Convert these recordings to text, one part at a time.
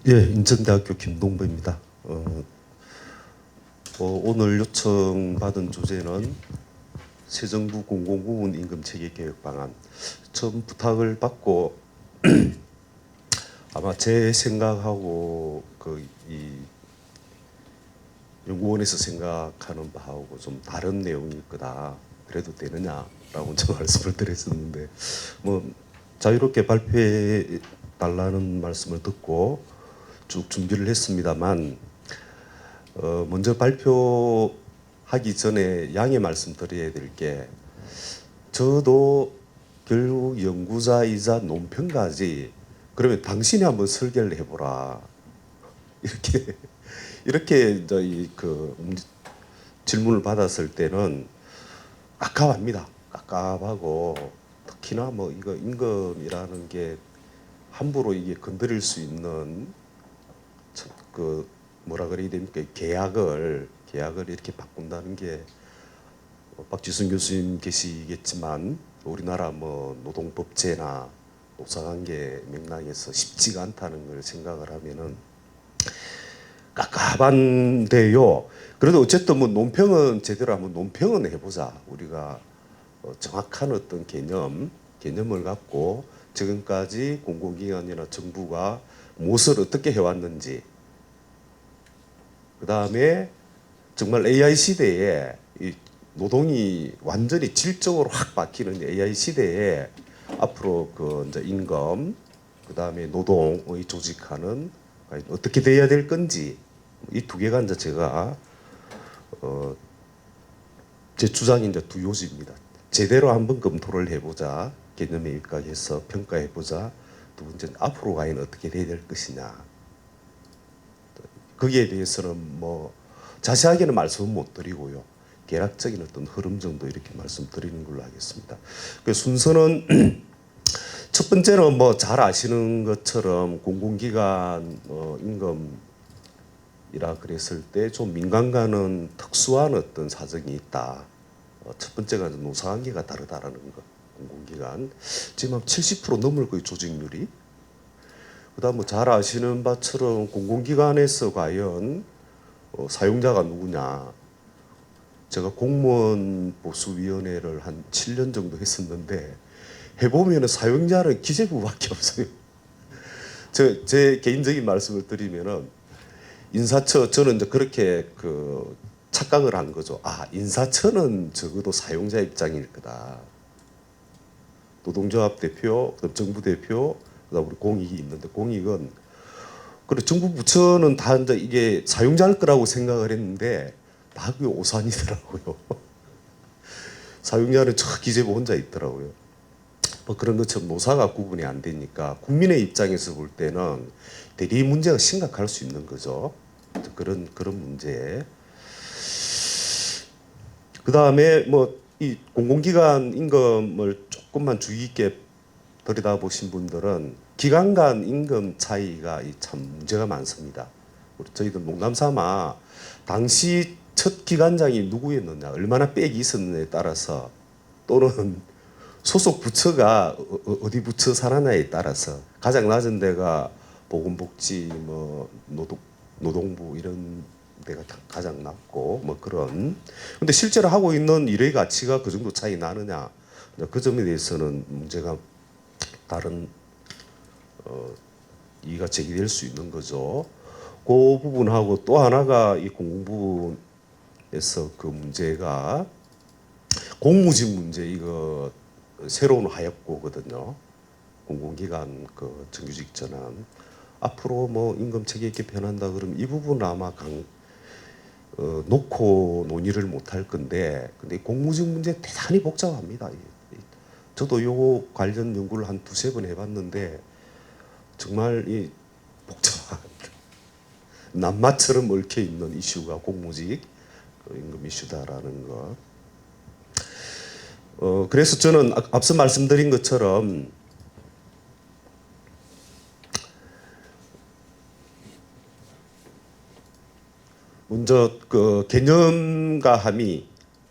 예, 인천대학교 김동보입니다. 오늘 요청받은 주제는 새 정부 공공부문 임금체계 개혁 방안. 처음 부탁을 받고 아마 제 생각하고 이 연구원에서 생각하는 바하고 좀 다른 내용일 거다. 그래도 되느냐라고 저 말씀을 드렸었는데 뭐 자유롭게 발표해 달라는 말씀을 듣고 쭉 준비를 했습니다만 먼저 발표하기 전에 양해 말씀드려야 될 게 저도 결국 연구자이자 논평가지 그러면 당신이 한번 설계를 해보라 이렇게 저희 질문을 받았을 때는 깝깝합니다. 깝깝하고 특히나 뭐 이거 임금이라는 게 함부로 이게 건드릴 수 있는 뭐라 그래야 됩니까? 계약을 이렇게 바꾼다는 게 박지순 교수님 계시겠지만 우리나라 뭐 노동법제나 노사관계 맥락에서 쉽지가 않다는 걸 생각을 하면은 깝깝한데요. 그래도 어쨌든 뭐 논평은 제대로 한번 논평은 해보자. 우리가 정확한 어떤 개념을 갖고 지금까지 공공기관이나 정부가 무엇을 어떻게 해왔는지, 그 다음에 정말 AI 시대에 이 노동이 완전히 질적으로 확 바뀌는 AI 시대에 앞으로 이제 임금, 그 다음에 노동의 조직화는 어떻게 돼야 될 건지, 이 두 개가 이제 제가 제 주장이 이제 두 요지입니다. 제대로 한번 검토를 해보자, 개념에 입각해서 평가해보자. 두 번째는 앞으로 과연 어떻게 돼야 될 것이냐. 거기에 대해서는 뭐 자세하게는 말씀은 못 드리고요. 개략적인 어떤 흐름 정도 이렇게 말씀드리는 걸로 하겠습니다. 그 순서는 첫 번째는 뭐 잘 아시는 것처럼 공공기관 임금이라 그랬을 때 좀 민간과는 특수한 어떤 사정이 있다. 첫 번째가 노사관계가 다르다라는 것. 공공기관 지금 70% 넘을 거예요, 조직률이. 그다음 뭐 잘 아시는 바처럼 공공기관에서 과연 사용자가 누구냐. 제가 공무원 보수위원회를 한 7년 정도 했었는데 해보면 사용자는 기재부밖에 없어요. 제 개인적인 말씀을 드리면은 인사처 저는 이제 그렇게 착각을 한 거죠. 아, 인사처는 적어도 사용자 입장일 거다. 노동조합 대표, 그다음 정부 대표, 그다음 우리 공익이 있는데 공익은 그래 정부 부처는 다 이제 이게 사용자일 거라고 생각을 했는데 다 그게 오산이더라고요. 사용자는 저 기재부 혼자 있더라고요. 뭐 그런 것처럼 노사가 구분이 안 되니까 국민의 입장에서 볼 때는 대리 문제가 심각할 수 있는 거죠. 그런 문제. 그 다음에 뭐 이 공공기관 임금을 조금만 주의 깊게 들여다보신 분들은 기관 간 임금 차이가 참 문제가 많습니다. 저희들 농담삼아 당시 첫 기관장이 누구였느냐, 얼마나 빽이 있었느냐에 따라서 또는 소속 부처가 어디 부처 살았냐에 따라서 가장 낮은 데가 보건복지, 뭐 노동부 이런 데가 가장 낮고 뭐 그런. 근데 실제로 하고 있는 일의 가치가 그 정도 차이 나느냐, 그 점에 대해서는 문제가 다른 이의가 제기될 수 있는 거죠. 그 부분하고 또 하나가 이 공공부문에서 그 문제가 공무직 문제. 이거 새로운 하역고거든요. 공공기관 정규직 전환. 앞으로 뭐 임금 체계 개편한다 그러면 이 부분 아마 놓고 논의를 못 할 건데, 근데 공무직 문제 대단히 복잡합니다. 저도 요 관련 연구를 한 두세 번 해봤는데 정말 이 복잡한 낱마처럼 얽혀 있는 이슈가 공무직 임금 이슈다라는 거. 그래서 저는 앞서 말씀드린 것처럼 먼저 개념과 함의,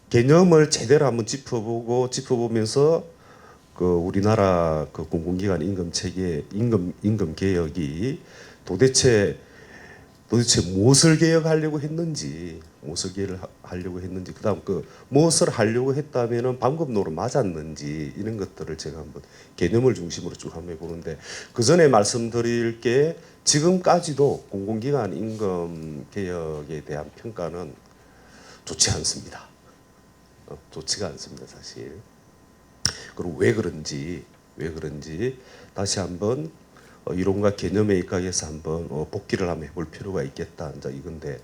개념을 제대로 한번 짚어보면서 우리나라 공공기관 임금 체계, 임금 개혁이 도대체 무엇을 개혁하려고 했는지, 무엇을 개혁하려고 했는지, 그다음 무엇을 하려고 했다면은 방법론으로 맞았는지 이런 것들을 제가 한번 개념을 중심으로 쭉 한번 해보는데, 그 전에 말씀드릴 게 지금까지도 공공기관 임금 개혁에 대한 평가는 좋지 않습니다. 좋지가 않습니다, 사실. 그리고 왜 그런지 다시 한번 이론과 개념에 입각해서 한번 복기를 한번 해볼 필요가 있겠다. 이제 이건데,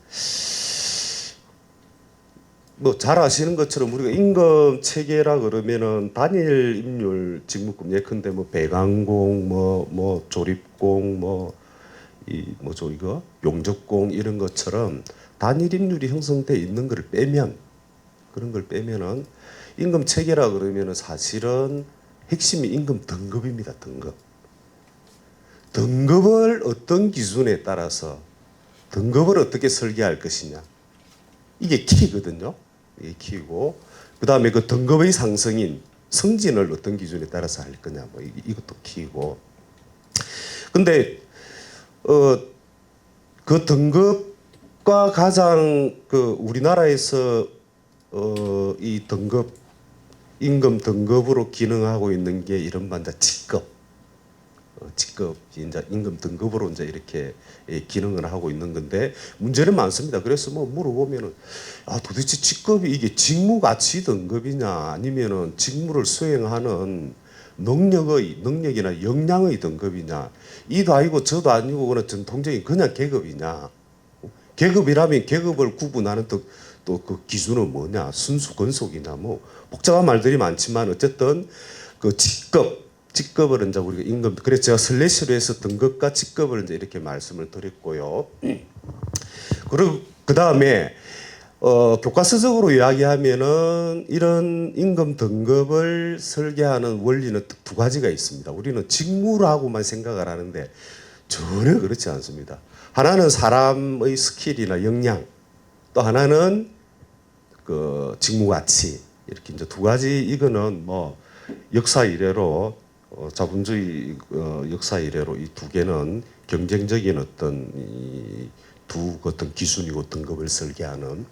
뭐 잘 아시는 것처럼 우리가 임금 체계라 그러면은 단일 임률 직무급, 예컨대 뭐 배관공, 뭐 조립공, 뭐죠 이거 용접공 이런 것처럼 단일 임률이 형성돼 있는 것을 빼면, 그런 걸 빼면은 임금 체계라 그러면은 사실은 핵심이 임금 등급입니다. 등급을 어떤 기준에 따라서 등급을 어떻게 설계할 것이냐, 이게 키거든요. 이게 키고, 그 다음에 그 등급의 상승인 승진을 어떤 기준에 따라서 할 거냐, 뭐 이것도 키고. 근데 그 등급과 가장 우리나라에서 이 임금 등급으로 기능하고 있는 게 이른바 이제 직급이 이제 임금 등급으로 이제 이렇게 기능을 하고 있는 건데, 문제는 많습니다. 그래서 뭐 물어보면은 도대체 직급이 이게 직무 가치 등급이냐, 아니면은 직무를 수행하는 능력이나 역량의 등급이냐, 이도 아니고 저도 아니고 그냥 전통적인 그냥 계급이냐. 계급이라면 계급을 구분하는 또 그 기준은 뭐냐, 순수 건속이냐, 뭐 복잡한 말들이 많지만 어쨌든 그 직급을 이제 우리가 임금, 그래서 제가 슬래시로 해서 등급과 직급을 이제 이렇게 말씀을 드렸고요. 그리고 그 다음에 교과서적으로 이야기하면은 이런 임금 등급을 설계하는 원리는 두 가지가 있습니다. 우리는 직무라고만 생각을 하는데 전혀 그렇지 않습니다. 하나는 사람의 스킬이나 역량, 또 하나는 그 직무 가치, 이렇게 이제 두 가지. 이거는 뭐 역사 이래로 자본주의 역사 이래로 이 두 개는 경쟁적인 어떤 두 어떤 기준이고 등급을 설계하는.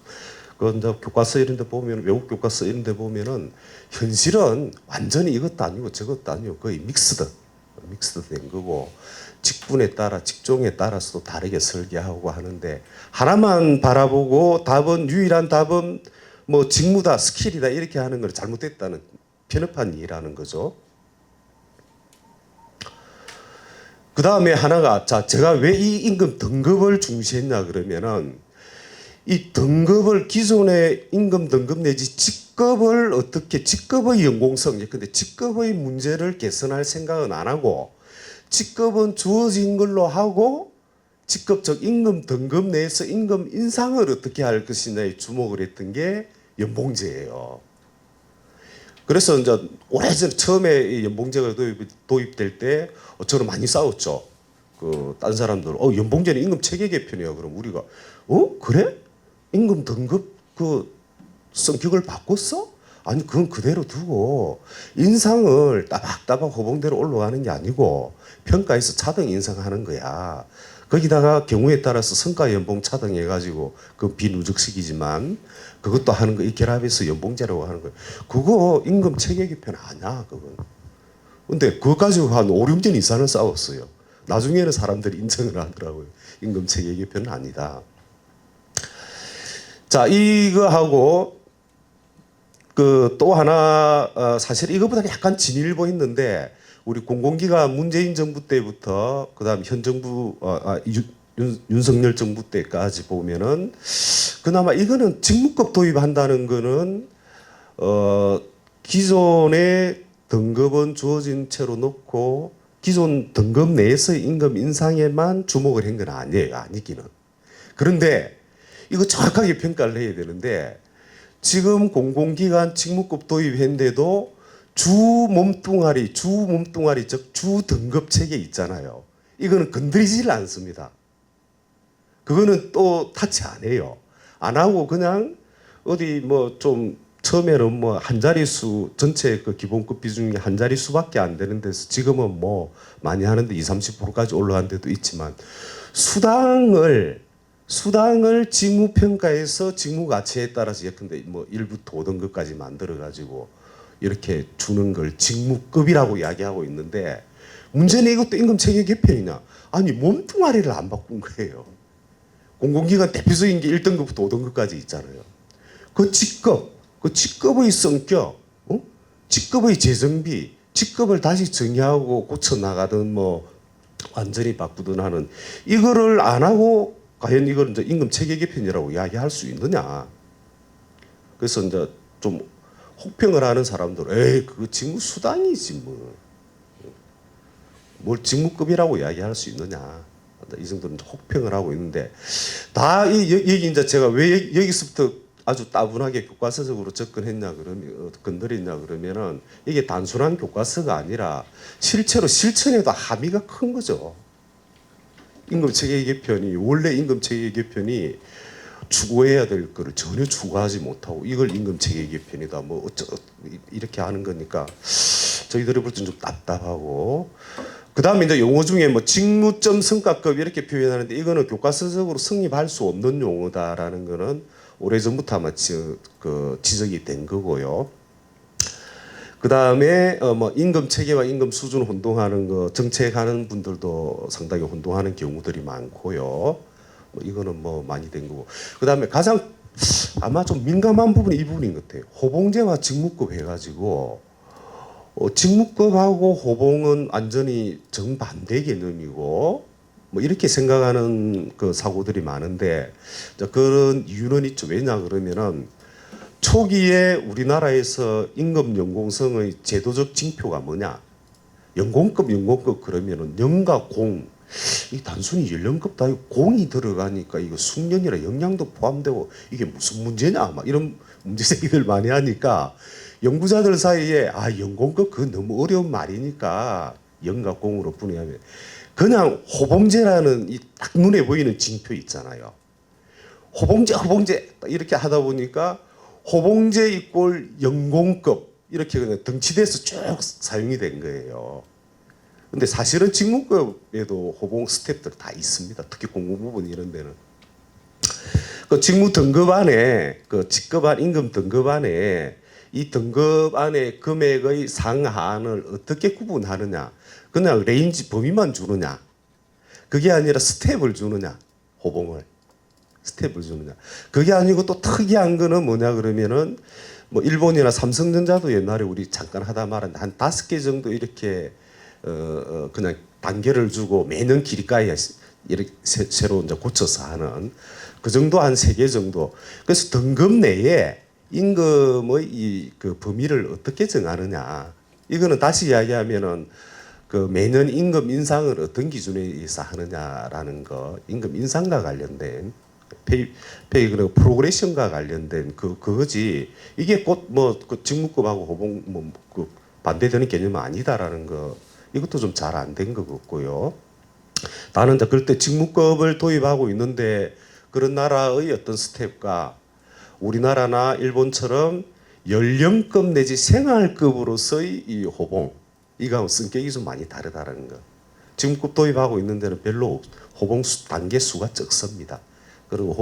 그 이제 교과서 이런 데 보면, 외국 교과서 이런 데 보면은 현실은 완전히 이것도 아니고 저것도 아니고 거의 믹스된 거고, 직분에 따라 직종에 따라서도 다르게 설계하고 하는데, 하나만 바라보고 유일한 답은 뭐 직무다, 스킬이다 이렇게 하는 걸 잘못됐다는 편협한 이해라는 거죠. 그 다음에 하나가, 제가 왜 이 임금 등급을 중시했냐 그러면은, 이 등급을, 기존의 임금 등급 내지 직급을 어떻게, 직급의 연공성, 근데 직급의 문제를 개선할 생각은 안 하고, 직급은 주어진 걸로 하고 직급적 임금 등급 내에서 임금 인상을 어떻게 할 것이냐에 주목을 했던 게 연봉제예요. 그래서 이제 오래전 처음에 연봉제가 도입될 때 저는 많이 싸웠죠. 딴 사람들 연봉제는 임금 체계 개편이야. 그럼 우리가 그래? 임금 등급 성격을 바꿨어? 아니 그건 그대로 두고 인상을 따박따박 호봉대로 올라가는 게 아니고 평가에서 차등 인상하는 거야. 거기다가 경우에 따라서 성과 연봉 차등해가지고 그 비누적식이지만 그것도 하는 거, 이 결합해서 연봉제라고 하는 거예요. 그거 임금 체계 개편 아니야, 그건. 근데 그거 가지고 한 5, 6년 이상을 싸웠어요. 나중에는 사람들이 인정을 하더라고요. 임금 체계 개편은 아니다. 자, 이거하고 또 하나, 사실 이거보다 약간 진일보 있는데, 우리 공공기관 문재인 정부 때부터 그다음 현 정부 윤석열 정부 때까지 보면은 그나마 이거는 직무급 도입한다는 거는 기존의 등급은 주어진 채로 놓고 기존 등급 내에서 임금 인상에만 주목을 한 건 아니에요. 아니기는. 그런데 이거 정확하게 평가를 해야 되는데, 지금 공공기관 직무급 도입했는데도 주 몸뚱아리 즉 주 등급 체계 있잖아요. 이거는 건드리질 않습니다. 그거는 또 타치 안 해요. 안 하고 그냥 어디 뭐 좀 처음에는 뭐 한 자릿수, 전체 그 기본급 비중이 한 자릿수밖에 안 되는 데서 지금은 뭐 많이 하는데 20, 30%까지 올라간 데도 있지만, 수당을 직무평가에서 직무 가치에 따라서 예컨대 뭐 1부터 5등급까지 만들어 가지고 이렇게 주는 걸 직무급이라고 이야기하고 있는데 문제는 이것도 임금 체계 개편이냐? 아니 몸뚱아리를 안 바꾼 거예요. 공공기관 대표적인 게 1등급부터 5등급까지 있잖아요. 그 직급의 성격, 직급의 재정비, 직급을 다시 정의하고 고쳐 나가든 뭐 완전히 바꾸든 하는 이거를 안 하고 과연 이걸 이제 임금 체계 개편이라고 이야기할 수 있느냐? 그래서 이제 좀 혹평을 하는 사람들, 에이 그거 직무 수당이지 뭐. 뭘 직무급이라고 이야기할 수 있느냐? 이 정도는 혹평을 하고 있는데 다 여기 이제 제가 왜 여기서부터 아주 따분하게 교과서적으로 접근했냐 그러면 건드렸냐 그러면은 이게 단순한 교과서가 아니라 실제로 실천에도 함의가 큰 거죠. 임금체계 개편이 원래 임금체계 개편이 추구해야 될 거를 전혀 추구하지 못하고 이걸 임금체계 개편이다 뭐 이렇게 하는 거니까 저희들이 볼 땐 좀 답답하고 그 다음에 이제 용어 중에 뭐 직무점 성과급 이렇게 표현하는데 이거는 교과서적으로 성립할 수 없는 용어다라는 거는 오래전부터 아마 지적이 된 거고요. 그 다음에 뭐 임금 체계와 임금 수준 혼동하는 거 정책하는 분들도 상당히 혼동하는 경우들이 많고요. 뭐 이거는 뭐 많이 된 거고. 그 다음에 가장 아마 좀 민감한 부분이 이 부분인 것 같아요. 호봉제와 직무급 해가지고 직무급하고 호봉은 완전히 정반대 개념이고 뭐 이렇게 생각하는 그 사고들이 많은데 그런 이유는 있죠. 왜냐 그러면은 초기에 우리나라에서 임금 연공성의 제도적 징표가 뭐냐? 연공급 그러면은 영과 공. 이 단순히 연령급도 아니고 공이 들어가니까 이거 숙련이라 영양도 포함되고 이게 무슨 문제냐? 막 이런 문제 제기들 많이 하니까 연구자들 사이에 연공급 그건 너무 어려운 말이니까 영과 공으로 분해하면 그냥 호봉제라는 이 딱 눈에 보이는 징표 있잖아요. 호봉제 이렇게 하다 보니까 호봉제 이꼴 연공급 이렇게 그냥 등치돼서 쭉 사용이 된 거예요. 근데 사실은 직무급에도 호봉 스텝들 다 있습니다. 특히 공무부분 이런 데는. 그 직무 등급 안에 그 직급안 임금 등급 안에 이 등급 안에 금액의 상하한을 어떻게 구분하느냐? 그냥 레인지 범위만 주느냐? 그게 아니라 스텝을 주느냐? 호봉을. 스텝을 주느냐. 그게 아니고 또 특이한 거는 뭐냐 그러면은 뭐 일본이나 삼성전자도 옛날에 우리 잠깐 하다 말한 한 5개 정도 이렇게 그냥 단계를 주고 매년 길이가에 이렇게 새로 이제 고쳐서 하는 그 정도 한 3개 정도. 그래서 등급 내에 임금의 이 그 범위를 어떻게 정하느냐. 이거는 다시 이야기하면은 그 매년 임금 인상을 어떤 기준에 의해서 하느냐라는 거, 임금 인상과 관련된 페이 그 프로그레션과 관련된 그거지. 이게 곧 뭐 그 직무급하고 호봉 그 반대되는 개념은 아니다라는 거. 이것도 좀 잘 안 된 것 같고요. 나는 이제 그럴 때 직무급을 도입하고 있는데 그런 나라의 어떤 스텝과 우리나라나 일본처럼 연령급 내지 생활급으로서의 이 호봉 이거 성격이 좀 많이 다르다는 거. 직무급 도입하고 있는 데는 별로 호봉 단계 수가 적습니다. 그리고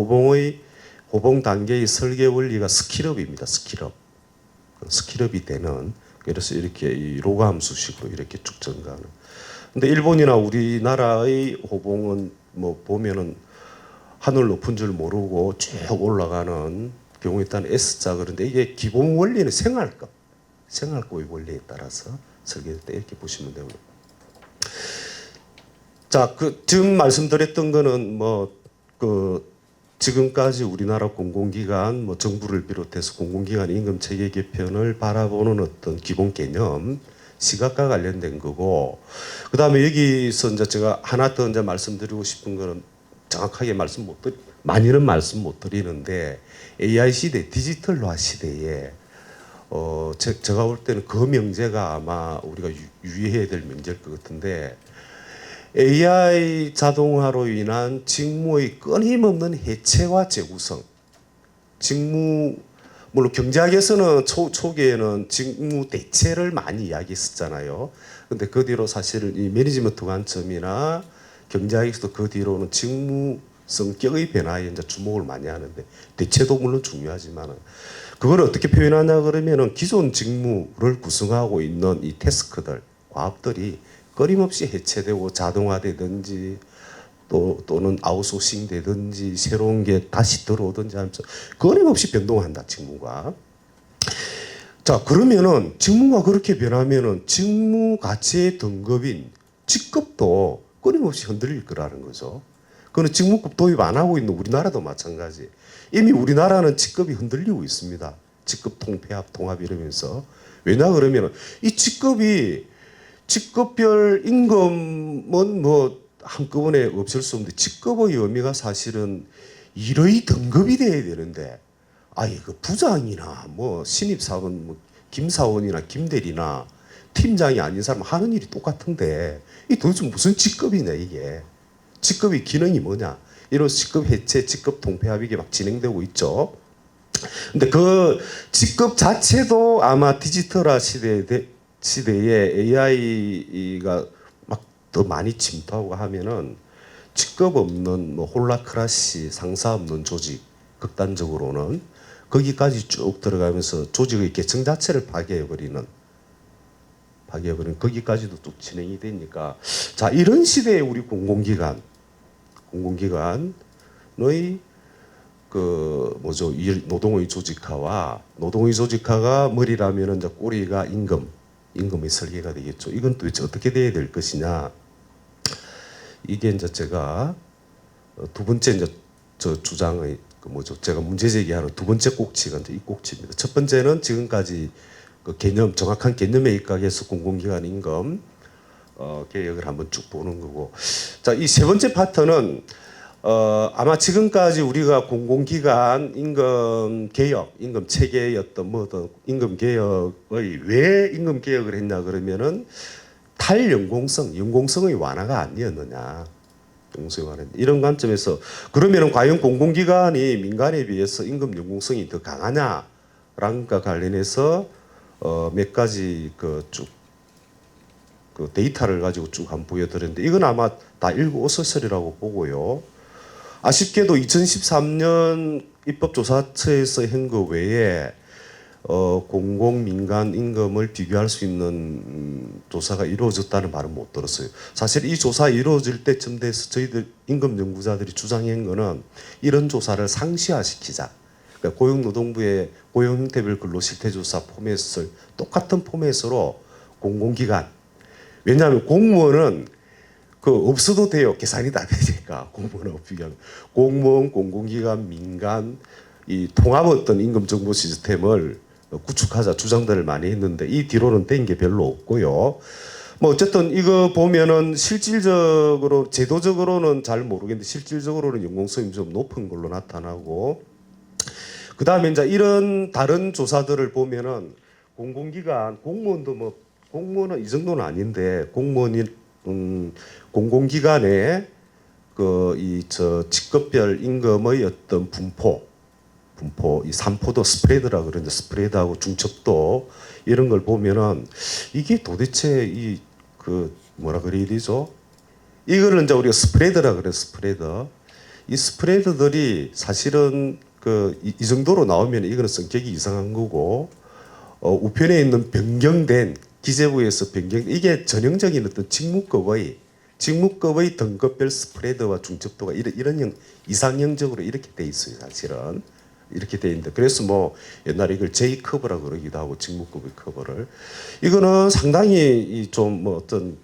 호봉 단계의 설계 원리가 스킬업입니다. 스킬업이 되는 그래서 이렇게 이 로그 함수식으로 이렇게 쭉 증가하는. 근데 일본이나 우리나라의 호봉은 뭐 보면은 하늘 높은 줄 모르고 쭉 올라가는 경우에 따른 S자 그런데 이게 기본 원리는 생활급의 원리에 따라서 설계될 때 이렇게 보시면 되고요. 자, 지금 말씀드렸던 거는 지금까지 우리나라 공공기관, 정부를 비롯해서 공공기관 임금 체계 개편을 바라보는 어떤 기본 개념, 시각과 관련된 거고, 그 다음에 여기서 이제 제가 하나 더 이제 말씀드리고 싶은 거는 정확하게 많이는 말씀 못 드리는데, AI 시대, 디지털화 시대에, 제가 볼 때는 그 명제가 아마 우리가 유의해야 될 명제일 것 같은데, AI 자동화로 인한 직무의 끊임없는 해체와 재구성. 물론 경제학에서는 초기에는 직무 대체를 많이 이야기했었잖아요. 근데 그 뒤로 사실 이 매니지먼트 관점이나 경제학에서도 그 뒤로는 직무 성격의 변화에 이제 주목을 많이 하는데 대체도 물론 중요하지만은 그걸 어떻게 표현하냐 그러면은 기존 직무를 구성하고 있는 이 태스크들, 과업들이 끊임없이 해체되고 자동화되든지 또는 아웃소싱 되든지 새로운 게 다시 들어오든지 하면서 끊임없이 변동한다 직무가. 자 그러면은 직무가 그렇게 변하면은 직무 가치의 등급인 직급도 끊임없이 흔들릴 거라는 거죠. 그는 직무급 도입 안 하고 있는 우리나라도 마찬가지. 이미 우리나라는 직급이 흔들리고 있습니다. 직급 통폐합 통합 이러면서. 왜냐 그러면은 이 직급이 직급별 임금은 뭐 한꺼번에 없을 수 없는데 직급의 의미가 사실은 일의 등급이 돼야 되는데 그 부장이나 뭐 신입사원 뭐 김사원이나 김대리나 팀장이 아닌 사람 하는 일이 똑같은데 이 도대체 무슨 직급이냐 이게. 직급의 기능이 뭐냐. 이런 직급 해체, 직급 통폐합 이게 막 진행되고 있죠. 근데 그 직급 자체도 아마 디지털화 시대에 AI가 막 더 많이 침투하고 하면은 직급 없는 뭐 홀라크라시 상사 없는 조직 극단적으로는 거기까지 쭉 들어가면서 조직의 개성 자체를 파괴해버리는 거기까지도 쭉 진행이 되니까 자 이런 시대에 우리 공공기관의 그 뭐죠 노동의 조직화가 머리라면은 이제 꼬리가 임금의 설계가 되겠죠. 이건 도대체 어떻게 돼야 될 것이냐. 이게 이제 제가 두 번째 이제 저 주장의 그 뭐죠 제가 문제 제기하는 두 번째 꼭지가 이제 이 꼭지입니다. 첫 번째는 지금까지 그 정확한 개념에 입각해서 공공기관 임금 개혁을 한번 쭉 보는 거고, 자, 이 세 번째 파트는 아마 지금까지 우리가 공공기관 임금 개혁, 임금 체계였던 뭐든 임금 개혁의 왜 임금 개혁을 했냐 그러면은 연공성의 완화가 아니었느냐. 이런 관점에서 그러면은 과연 공공기관이 민간에 비해서 임금 연공성이 더 강하냐라는 것과 관련해서 몇 가지 쭉 데이터를 가지고 쭉 한번 보여드렸는데 이건 아마 다 일구오서설이라고 보고요. 아쉽게도 2013년 입법조사처에서 한 거 외에 공공 민간 임금을 비교할 수 있는 조사가 이루어졌다는 말은 못 들었어요. 사실 이 조사 이루어질 때쯤 돼서 저희들 임금 연구자들이 주장한 거는 이런 조사를 상시화시키자. 그러니까 고용노동부의 고용형태별 근로실태조사 포맷을 똑같은 포맷으로 공공기관. 왜냐하면 공무원은 없어도 돼요. 계산이 다 되니까 공무원하고 비교하면 공무원, 공공기관, 민간 이 통합 어떤 임금 정보 시스템을 구축하자 주장들을 많이 했는데 이 뒤로는 된 게 별로 없고요. 뭐 어쨌든 이거 보면은 실질적으로 제도적으로는 잘 모르겠는데 실질적으로는 연공성이 좀 높은 걸로 나타나고 그 다음에 이제 이런 다른 조사들을 보면은 공공기관 공무원은 이 정도는 아닌데 공공기관의 직급별 임금의 어떤 분포 이 산포도 스프레드라 그러는데 스프레드하고 중첩도 이런 걸 보면은 이게 도대체 뭐라 그래야 되죠? 이거는 이제 우리가 스프레드라 그래 스프레드. 이 스프레드들이 사실은 이 정도로 나오면 이거는 성격이 이상한 거고 우편에 있는 변경된 기재부에서 이게 전형적인 어떤 직무급의 등급별 스프레드와 중첩도가 이런 이상형적으로 이렇게 돼 있어요. 사실은 이렇게 돼 있는데 그래서 뭐 옛날에 이걸 J 커브라 그러기도 하고 직무급의 커브를 이거는 상당히 좀 뭐 어떤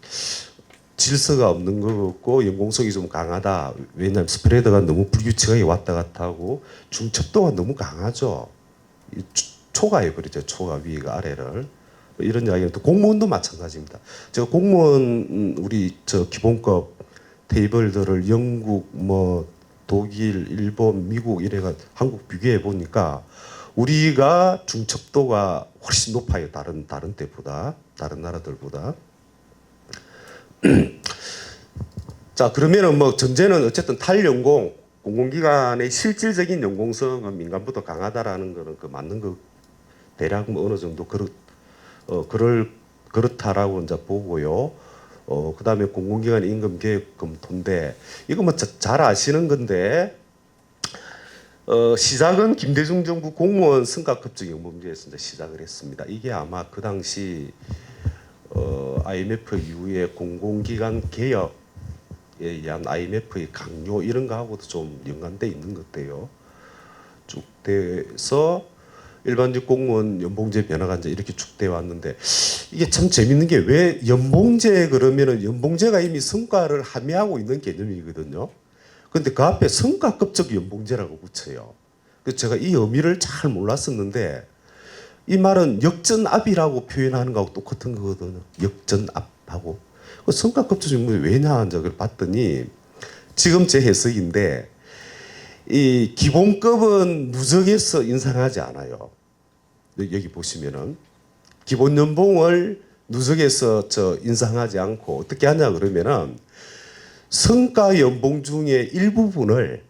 질서가 없는 것 같고 연공성이 좀 강하다. 왜냐하면 스프레드가 너무 불규칙하게 왔다 갔다 하고 중첩도가 너무 강하죠. 초과해버리죠. 초과 위가 아래를. 이런 이야기는 또 공무원도 마찬가지입니다. 제가 공무원 우리 기본급 테이블들을 영국 뭐 독일, 일본, 미국 이래가 한국 비교해 보니까 우리가 중첩도가 훨씬 높아요. 다른 때보다 다른 나라들보다. 자 그러면은 뭐 전제는 어쨌든 탈연공 공공기관의 실질적인 연공성은 민간보다 강하다라는 거는 맞는 거 대략 뭐 어느 정도 그렇다라고 이제 보고요. 그다음에 공공기관 임금계획검토인데 이거 뭐 잘 아시는 건데 시작은 김대중 정부 공무원 승가급적 연봉제에서 이제 시작을 했습니다. 이게 아마 그 당시 IMF 이후에 공공기관 개혁에 의한 IMF의 강요 이런 거하고도 좀 연관돼 있는 것 같아요. 쭉 돼서 일반직 공무원 연봉제 변화가 이제 이렇게 쭉 돼 왔는데 이게 참 재밌는 게 왜 연봉제 그러면은 연봉제가 이미 성과를 함의하고 있는 개념이거든요. 근데 그 앞에 성과급적 연봉제라고 붙여요. 그래서 제가 이 의미를 잘 몰랐었는데 이 말은 역전압이라고 표현하는 거하고 똑같은 거거든요. 역전압하고. 그 성과급적 연봉제 왜냐 이제 봤더니 지금 제 해석인데 이 기본급은 누적해서 인상하지 않아요. 여기 보시면은 기본 연봉을 누적해서 인상하지 않고 어떻게 하냐 그러면은 성과 연봉 중에 일부분을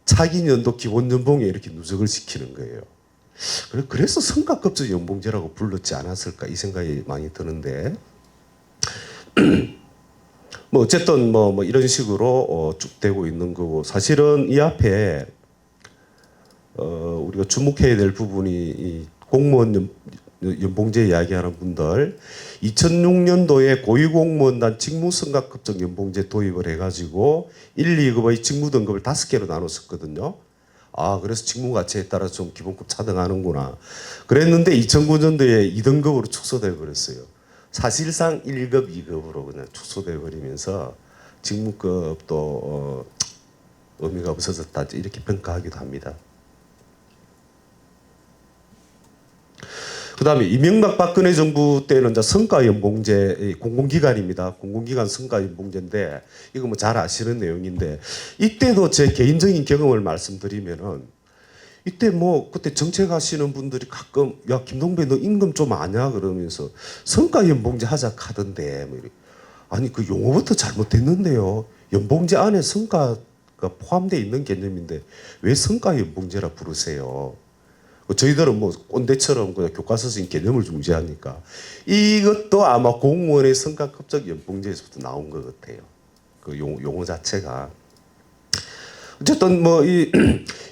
차기 연도 기본 연봉에 이렇게 누적을 시키는 거예요. 그래서 성과급적 연봉제라고 불렀지 않았을까 이 생각이 많이 드는데 뭐 어쨌든 뭐 이런 식으로 쭉 되고 있는 거고 사실은 이 앞에 우리가 주목해야 될 부분이 이 공무원 연봉제 이야기하는 분들 2006년도에 고위공무원단 직무성과급적 연봉제 도입을 해가지고 1, 2급의 직무 등급을 5개로 나눴었거든요. 아 그래서 직무 가치에 따라 좀 기본급 차등하는구나. 그랬는데 2009년도에 2등급으로 축소돼 버렸어요. 사실상 1급, 2급으로 그냥 축소돼 버리면서 직무급도 의미가 없어졌다 이렇게 평가하기도 합니다. 그다음에 이명박 박근혜 정부 때는 이제 성과연봉제 공공기관입니다. 공공기관 성과연봉제인데 이거 뭐 잘 아시는 내용인데 이때도 제 개인적인 경험을 말씀드리면은 이때 뭐 그때 정책하시는 분들이 가끔 야 김동배 너 임금 좀 아냐 그러면서 성과연봉제 하자 하던데 뭐 아니 그 용어부터 잘못됐는데요. 연봉제 안에 성과가 포함되어 있는 개념인데 왜 성과연봉제라 부르세요? 저희들은 뭐 꼰대처럼 그냥 교과서적인 개념을 중시하니까 이것도 아마 공무원의 성과급적 연봉제에서부터 나온 것 같아요. 그 용어 자체가 어쨌든 뭐 이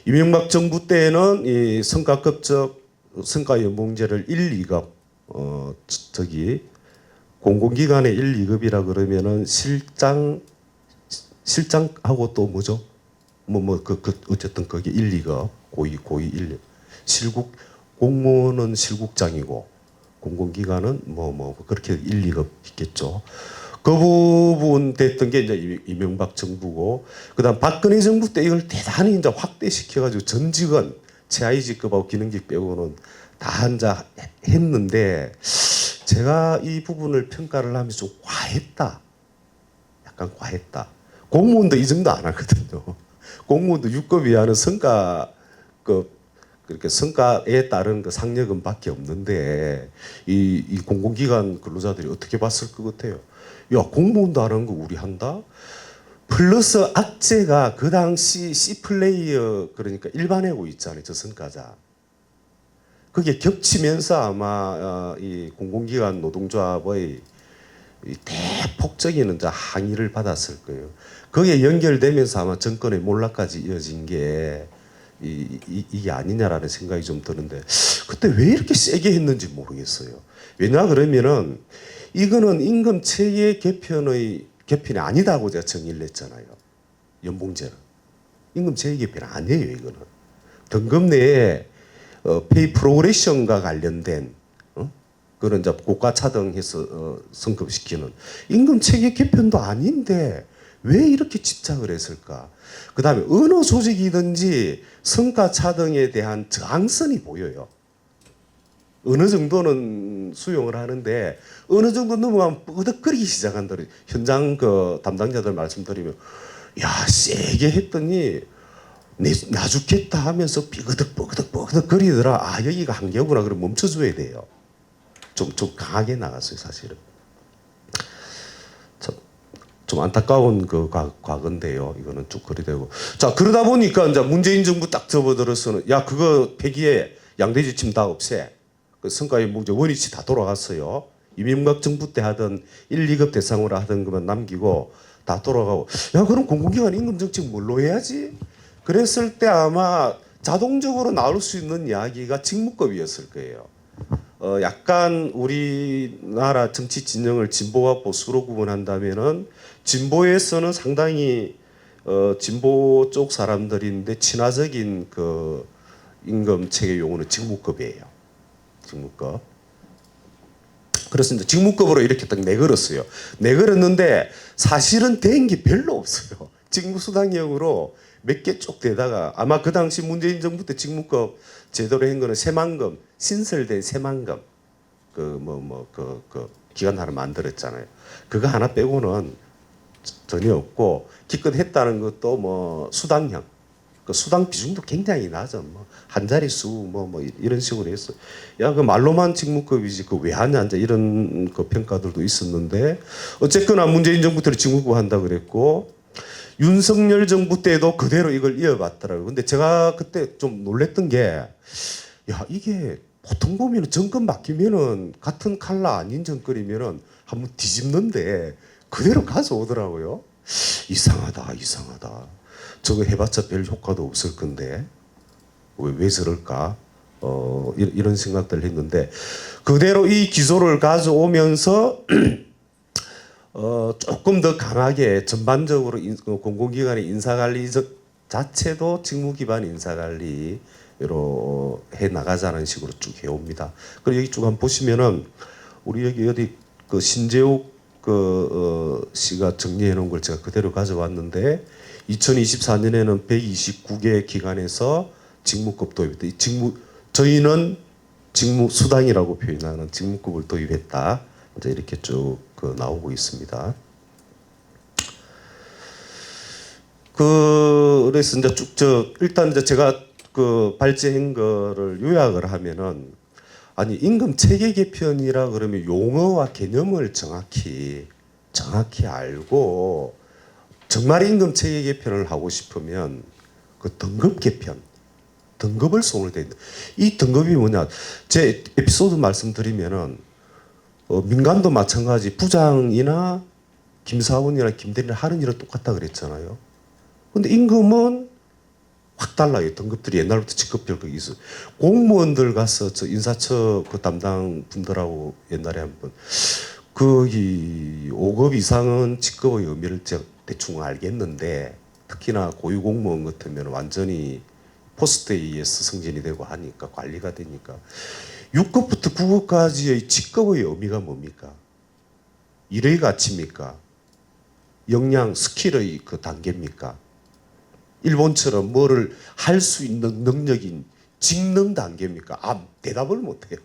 이명박 정부 때는 이 성과급적 성과연봉제를 1, 2급 저기 공공기관의 1, 2급이라 그러면은 실장하고 또 뭐죠? 어쨌든 그게 1, 2급 고위 1. 실국 공무원은 실국장이고 공공기관은 뭐 그렇게 1, 2급 있겠죠. 그 부분 됐던 게 이제 이명박 정부고 그다음 박근혜 정부 때 이걸 대단히 이제 확대시켜 가지고 전직원 최하위직급하고 기능직 빼고는 다 이제 했는데 제가 이 부분을 평가를 하면서 좀 과했다. 약간 과했다. 공무원도 이 정도 안 하거든요. 공무원도 6급 이하는 성과급 그렇게 성과에 따른 그 상여금밖에 없는데 이 공공기관 근로자들이 어떻게 봤을 것 같아요? 야 공무원도 안 하는 거 우리 한다? 플러스 악재가 그 당시 C 플레이어 그러니까 일반해고 있잖아요 저성과자. 그게 겹치면서 아마 이 공공기관 노동조합의 이 대폭적인 이제 항의를 받았을 거예요. 거기에 연결되면서 아마 정권의 몰락까지 이어진 게 이게 아니냐라는 생각이 좀 드는데 그때 왜 이렇게 세게 했는지 모르겠어요. 왜냐 그러면은 이거는 임금 체계 개편이 아니다고 제가 정의를 했잖아요. 연봉제는 임금 체계 개편 아니에요. 이거는 등급 내에 페이 프로그레션과 관련된 그런 이제 고가 차등해서 성급시키는 임금 체계 개편도 아닌데 왜 이렇게 집착을 했을까? 그 다음에 어느 조직이든지 성과 차등에 대한 저항성이 보여요. 어느 정도는 수용을 하는데 어느 정도 넘어가면 뻐덕거리기 시작한다. 현장 그 담당자들 말씀드리면 야 세게 했더니 나 죽겠다 하면서 삐그덕 거리더라. 아 여기가 한계구나. 그럼 멈춰줘야 돼요. 좀 강하게 나갔어요 사실은. 좀 안타까운 그 과거인데요. 이거는 쭉 거리되고. 자, 그러다 보니까 이제 문재인 정부 딱 접어들어서는 야, 그거 폐기해. 양대 지침 다 없애. 그 성과연봉제 원위치 다 돌아갔어요. 이명박 정부 때 하던 1, 2급 대상으로 하던 것만 남기고 다 돌아가고, 야 그럼 공공기관 임금 정책 뭘로 해야지? 그랬을 때 아마 자동적으로 나올 수 있는 이야기가 직무급이었을 거예요. 약간 우리나라 정치 진영을 진보와 보수로 구분한다면은 진보에서는 상당히 진보 쪽 사람들인데 친화적인 그 임금 체계 용어는 직무급이에요. 직무급. 그래서 이제 직무급으로 이렇게 딱 내걸었어요. 내걸었는데 사실은 된 게 별로 없어요. 직무수당형으로 몇 개 쭉 되다가 아마 그 당시 문재인 정부 때 직무급 제대로 한 거는 새만금, 신설된 새만금 그 기관 하나 만들었잖아요. 그거 하나 빼고는 전혀 없고 기껏 했다는 것도 뭐 수당형, 그 수당 비중도 굉장히 낮아. 뭐 한 자릿수 뭐 이런 식으로 했어. 야 그 말로만 직무급이지 그 왜 하냐 이제 이런 그 평가들도 있었는데 어쨌거나 문재인 정부 때 직무급 한다 그랬고 윤석열 정부 때도 그대로 이걸 이어갔더라고요. 근데 제가 그때 좀 놀랬던 게 야 이게 보통 보면 정권 바뀌면은 같은 칼라 아닌 정권이면은 한번 뒤집는데 그대로 가져오더라고요. 이상하다. 저거 해봤자 별 효과도 없을 건데 왜 저럴까? 이런 생각들을 했는데 그대로 이 기조를 가져오면서 조금 더 강하게 전반적으로 공공기관의 인사관리 자체도 직무 기반 인사관리로 해 나가자는 식으로 쭉 해옵니다. 그리고 여기 쭉 한번 보시면은 우리 여기 어디 그 신재욱 씨가 정리해 놓은 걸 제가 그대로 가져왔는데 2024년에는 129개 기관에서 직무급 도입했다. 저희는 직무 수당이라고 표현하는 직무급을 도입했다. 이제 이렇게 쭉 나오고 있습니다. 그래서 이제 일단 이제 제가 발제한 거를 요약을 하면은 아니 임금 체계 개편이라 그러면 용어와 개념을 정확히 알고 정말 임금 체계 개편을 하고 싶으면 그 등급 개편, 등급을 손을 대야 돼. 이 등급이 뭐냐? 제 에피소드 말씀드리면은 민간도 마찬가지 부장이나 김사원이나 김대리나 하는 일은 똑같다 그랬잖아요. 근데 임금은 확 달라요. 등급들이 옛날부터 직급별로 있어. 공무원들 가서 저 인사처 그 담당 분들하고 옛날에 한번 이 5급 이상은 직급의 의미를 제가 대충 알겠는데 특히나 고위 공무원 같으면 완전히 포스트에 의해서 승진이 되고 하니까 관리가 되니까 6급부터 9급까지의 직급의 의미가 뭡니까? 일의 가치입니까? 역량, 스킬의 그 단계입니까? 일본처럼 뭐를 할 수 있는 능력인 직능 단계입니까? 대답을 못해요.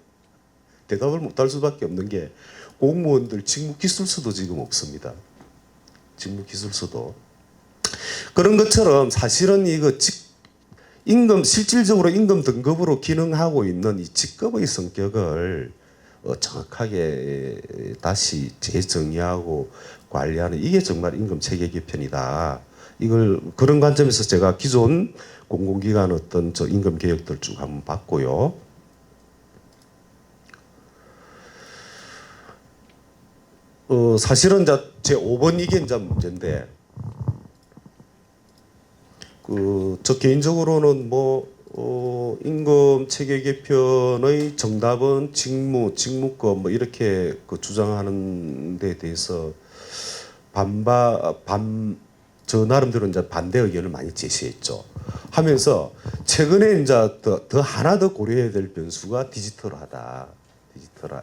대답을 못할 수밖에 없는 게 공무원들 직무기술서도 지금 없습니다. 직무기술서도. 그런 것처럼 사실은 이거 실질적으로 임금 등급으로 기능하고 있는 이 직급의 성격을 정확하게 다시 재정의하고 관리하는 이게 정말 임금 체계 개편이다. 이걸 그런 관점에서 제가 기존 공공기관 어떤 임금 개혁들 쭉 한번 봤고요. 사실은 제 5번 이게 이제 문제인데 저 개인적으로는 임금 체계 개편의 정답은 직무급 이렇게 주장하는 데 대해서 저 나름대로 이제 반대 의견을 많이 제시했죠. 하면서 최근에 이제 더 하나 더 고려해야 될 변수가 디지털화,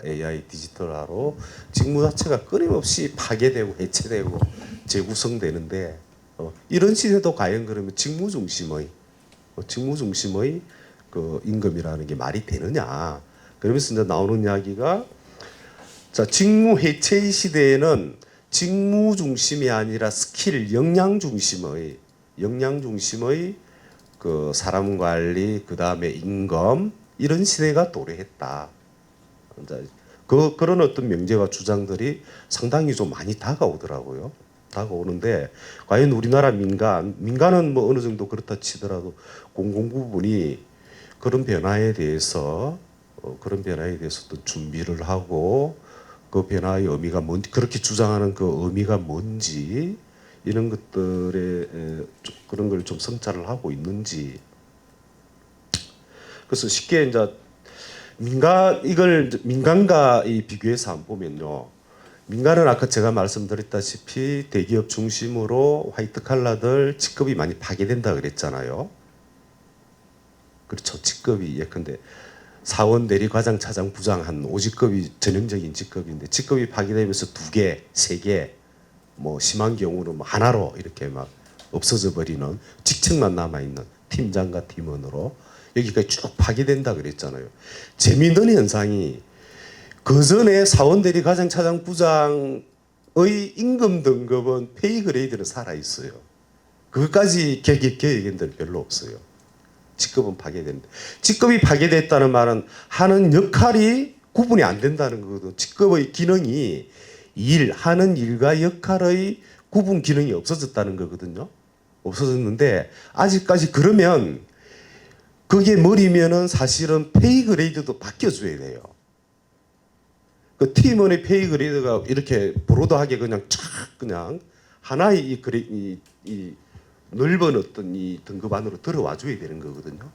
AI 디지털화로 직무 자체가 끊임없이 파괴되고 해체되고 재구성되는데 이런 시대도 과연 그러면 직무 중심의 그 임금이라는 게 말이 되느냐? 그러면서 이제 나오는 이야기가 직무 해체의 시대에는 직무 중심이 아니라 스킬, 역량 중심의 그 사람 관리, 그 다음에 임금 이런 시대가 도래했다. 그런 어떤 명제와 주장들이 상당히 좀 많이 다가오더라고요. 다가오는데 과연 우리나라 민간은 어느 정도 그렇다 치더라도 공공 부분이 그런 변화에 대해서 어떤 준비를 하고 그 변화의 의미가 뭔지, 그렇게 주장하는 그 의미가 뭔지, 이런 것들에 그런 걸 좀 성찰을 하고 있는지. 그래서 쉽게 이제 민간과 이 비교해서 한번 보면요. 민간은 아까 제가 말씀드렸다시피 대기업 중심으로 화이트 칼라들 직급이 많이 파괴된다 그랬잖아요. 그렇죠. 직급이 예컨대 사원, 내리, 과장, 차장, 부장 한 5직급이 전형적인 직급인데 직급이 파괴되면서 2개, 3개, 뭐 심한 경우는 뭐 하나로 이렇게 막 없어져 버리는 직책만 남아 있는 팀장과 팀원으로 여기까지 쭉 파괴된다 그랬잖아요. 재미있는 현상이 그 전에 사원, 대리, 과장, 차장, 부장의 임금 등급은 페이 그레이드는 살아 있어요. 그것까지 계획인들 별로 없어요. 직급은 파괴된다. 직급이 파괴됐다는 말은 하는 역할이 구분이 안 된다는 거거든. 직급의 기능이 하는 일과 역할의 구분 기능이 없어졌다는 거거든요. 없어졌는데 아직까지 그러면 그게 머리면은 사실은 페이 그레이드도 바뀌어줘야 돼요. 그 팀원의 페이 그레이드가 이렇게 브로드하게 그냥 하나의 이 넓은 어떤 이 등급 안으로 들어와 줘야 되는 거거든요.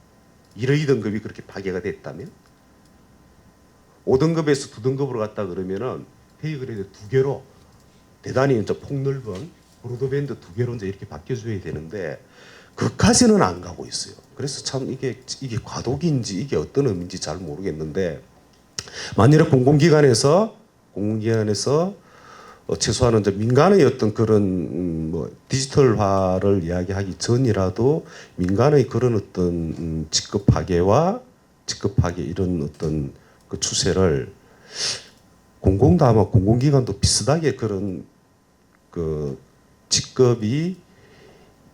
1의 등급이 그렇게 파괴가 됐다면 5등급에서 2등급으로 갔다 그러면은 페이 그레이드 2개로 대단히 이제 폭넓은 브로드밴드 2개로 이제 이렇게 바뀌어줘야 되는데 그까지는 안 가고 있어요. 그래서 참 이게 과도기인지 이게 어떤 의미인지 잘 모르겠는데 만일에 공공기관에서 최소한 이제 민간의 어떤 그런 뭐 디지털화를 이야기하기 전이라도 민간의 그런 어떤 직급 파괴 이런 어떤 그 추세를 공공도 아마 공공기관도 비슷하게 그런 그 직급이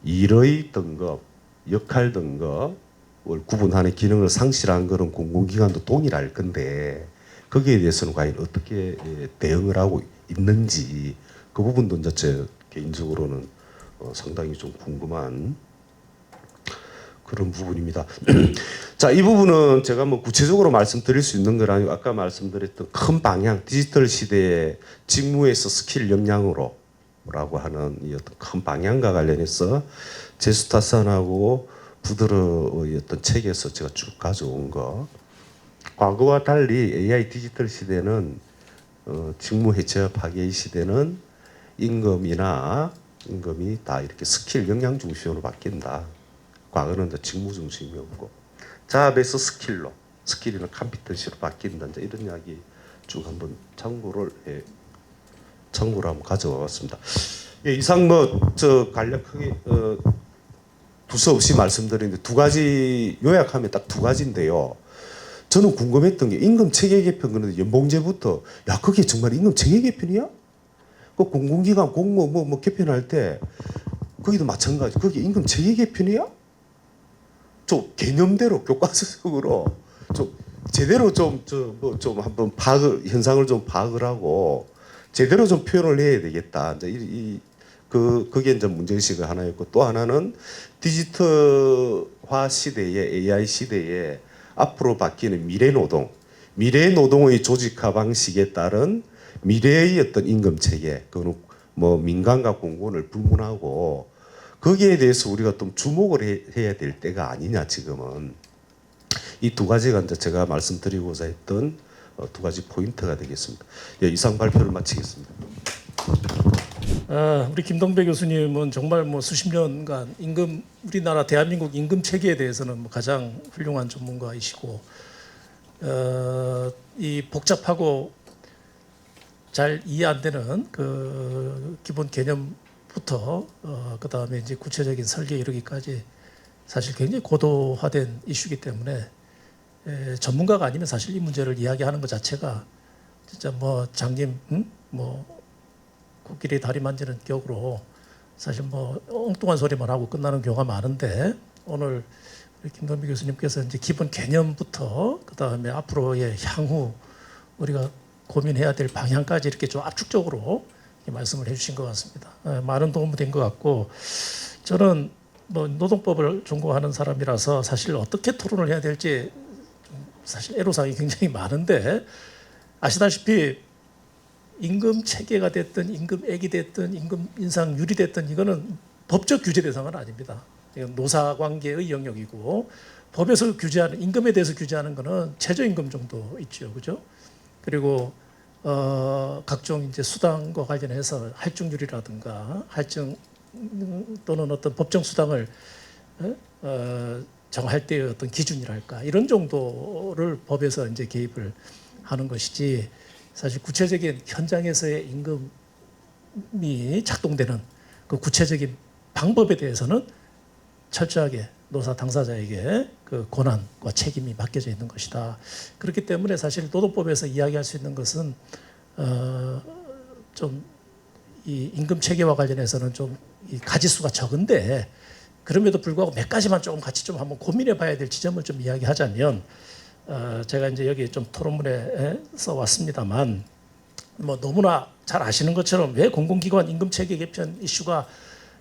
일의 등급, 역할 등급을 구분하는 기능을 상실한 그런 공공기관도 동일할 건데 거기에 대해서는 과연 어떻게 대응을 하고 있는지 그 부분도 이제 제 개인적으로는 상당히 좀 궁금한 그런 부분입니다. 자, 이 부분은 제가 뭐 구체적으로 말씀드릴 수 있는 건 아니고 아까 말씀드렸던 큰 방향, 디지털 시대의 직무에서 스킬 역량으로 라고 하는 이 어떤 큰 방향과 관련해서 제스타산하고 부드러의 어떤 책에서 제가 쭉 가져온 거. 과거와 달리 AI 디지털 시대는 직무 해체와 파괴의 시대는 임금이 다 이렇게 스킬 역량 중심으로 바뀐다. 과거는 직무 중심이었고 잡에서 스킬이나 컴피턴시로 바뀐다. 이런 이야기 쭉 한번 참고를 한번 가져와 봤습니다. 예, 이상 저 간략하게 두서없이 말씀드리는데 2가지 요약하면 딱 2가지인데요. 저는 궁금했던 게 임금 체계 개편 그런데 연봉제부터 그게 정말 임금 체계 개편이야? 그 공공기관 공모 뭐 개편할 때 거기도 마찬가지. 그게 임금 체계 개편이야? 좀 개념대로 교과서적으로 좀 제대로 좀 한번 현상을 좀 파악을 하고 제대로 좀 표현을 해야 되겠다. 이제 그게 이제 문제의식의 하나였고 또 하나는 디지털화 시대에 AI 시대에 앞으로 바뀌는 미래 노동의 조직화 방식에 따른 미래의 어떤 임금 체계, 그거는 뭐 민간과 공공을 불문하고 거기에 대해서 우리가 좀 주목을 해야 될 때가 아니냐 지금은. 이 2가지가 이제 제가 말씀드리고자 했던 2가지 포인트가 되겠습니다. 예, 이상 발표를 마치겠습니다. 우리 김동배 교수님은 정말 뭐 수십 년간 우리나라 대한민국 임금 체계에 대해서는 뭐 가장 훌륭한 전문가이시고 이 복잡하고 잘 이해 안 되는 그 기본 개념부터 그 다음에 이제 구체적인 설계 이르기까지 사실 굉장히 고도화된 이슈이기 때문에 전문가가 아니면 사실 이 문제를 이야기하는 것 자체가 진짜 뭐 장님 뭐 코끼리 다리 만지는 격으로 사실 뭐 엉뚱한 소리만 하고 끝나는 경우가 많은데 오늘 김동배 교수님께서 이제 기본 개념부터 그 다음에 앞으로의 향후 우리가 고민해야 될 방향까지 이렇게 좀 압축적으로 말씀을 해주신 것 같습니다. 많은 도움이 된 것 같고 저는 뭐 노동법을 전공하는 사람이라서 사실 어떻게 토론을 해야 될지 사실 애로사항이 굉장히 많은데 아시다시피 임금 체계가 됐든 임금액이 됐든 임금 인상률이 됐든 이거는 법적 규제 대상은 아닙니다. 이건 노사관계의 영역이고 법에서 규제하는 임금에 대해서 규제하는 거는 최저임금 정도 있죠, 그죠? 그리고 각종 이제 수당과 관련해서 할증률이라든가 할증 또는 어떤 법정 수당을 정할 때의 어떤 기준이랄까 이런 정도를 법에서 이제 개입을 하는 것이지 사실 구체적인 현장에서의 임금이 작동되는 그 구체적인 방법에 대해서는 철저하게 노사 당사자에게 그 권한과 책임이 맡겨져 있는 것이다. 그렇기 때문에 사실 노동법에서 이야기할 수 있는 것은 좀 이 임금 체계와 관련해서는 좀 이 가지수가 적은데 그럼에도 불구하고 몇 가지만 조금 같이 좀 한번 고민해봐야 될 지점을 좀 이야기하자면 제가 이제 여기 좀 토론문에 써왔습니다만 뭐 너무나 잘 아시는 것처럼 왜 공공기관 임금 체계 개편 이슈가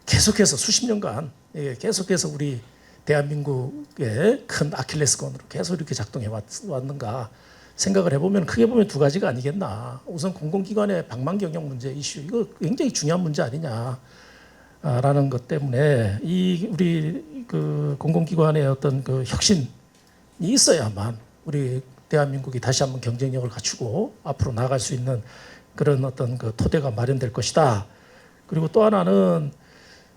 계속해서 수십 년간 계속해서 우리 대한민국의 큰 아킬레스건으로 계속 이렇게 작동해 왔는가 생각을 해보면 크게 보면 두 가지가 아니겠나. 우선 공공기관의 방망 경영 문제 이슈 이거 굉장히 중요한 문제 아니냐라는 것 때문에 이 우리 그 공공기관의 어떤 그 혁신이 있어야만 우리 대한민국이 다시 한번 경쟁력을 갖추고 앞으로 나아갈 수 있는 그런 어떤 그 토대가 마련될 것이다. 그리고 또 하나는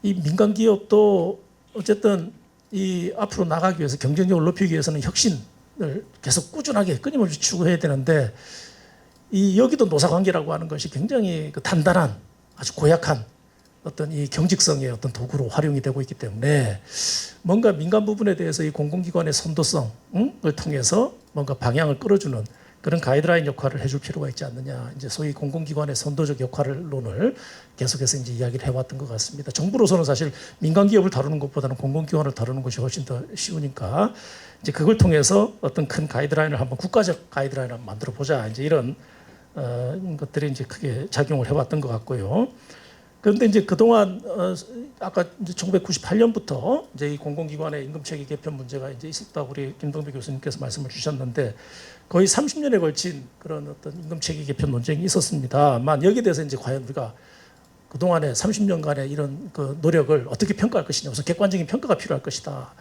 이 민간 기업도 어쨌든 이 앞으로 나가기 위해서 경쟁력을 높이기 위해서는 혁신을 계속 꾸준하게 끊임없이 추구해야 되는데 이 여기도 노사관계라고 하는 것이 굉장히 그 단단한 아주 고약한 어떤 이 경직성의 어떤 도구로 활용이 되고 있기 때문에 뭔가 민간 부분에 대해서 이 공공기관의 선도성을 통해서 뭔가 방향을 끌어주는 그런 가이드라인 역할을 해줄 필요가 있지 않느냐. 이제 소위 공공기관의 선도적 역할론을 계속해서 이제 이야기를 해왔던 것 같습니다. 정부로서는 사실 민간 기업을 다루는 것보다는 공공기관을 다루는 것이 훨씬 더 쉬우니까 이제 그걸 통해서 어떤 큰 가이드라인을 한번 국가적 가이드라인을 한번 만들어 보자. 이제 이런 것들이 이제 크게 작용을 해왔던 것 같고요. 그런데 이제 그동안 아까 이제 1998년부터 이제 이 공공기관의 임금체계 개편 문제가 이제 있었다고 우리 김동배 교수님께서 말씀을 주셨는데 거의 30년에 걸친 그런 어떤 임금체계 개편 논쟁이 있었습니다만 여기에 대해서 이제 과연 우리가 그동안에 30년간의 이런 그 노력을 어떻게 평가할 것이냐, 우선 객관적인 평가가 필요할 것이다.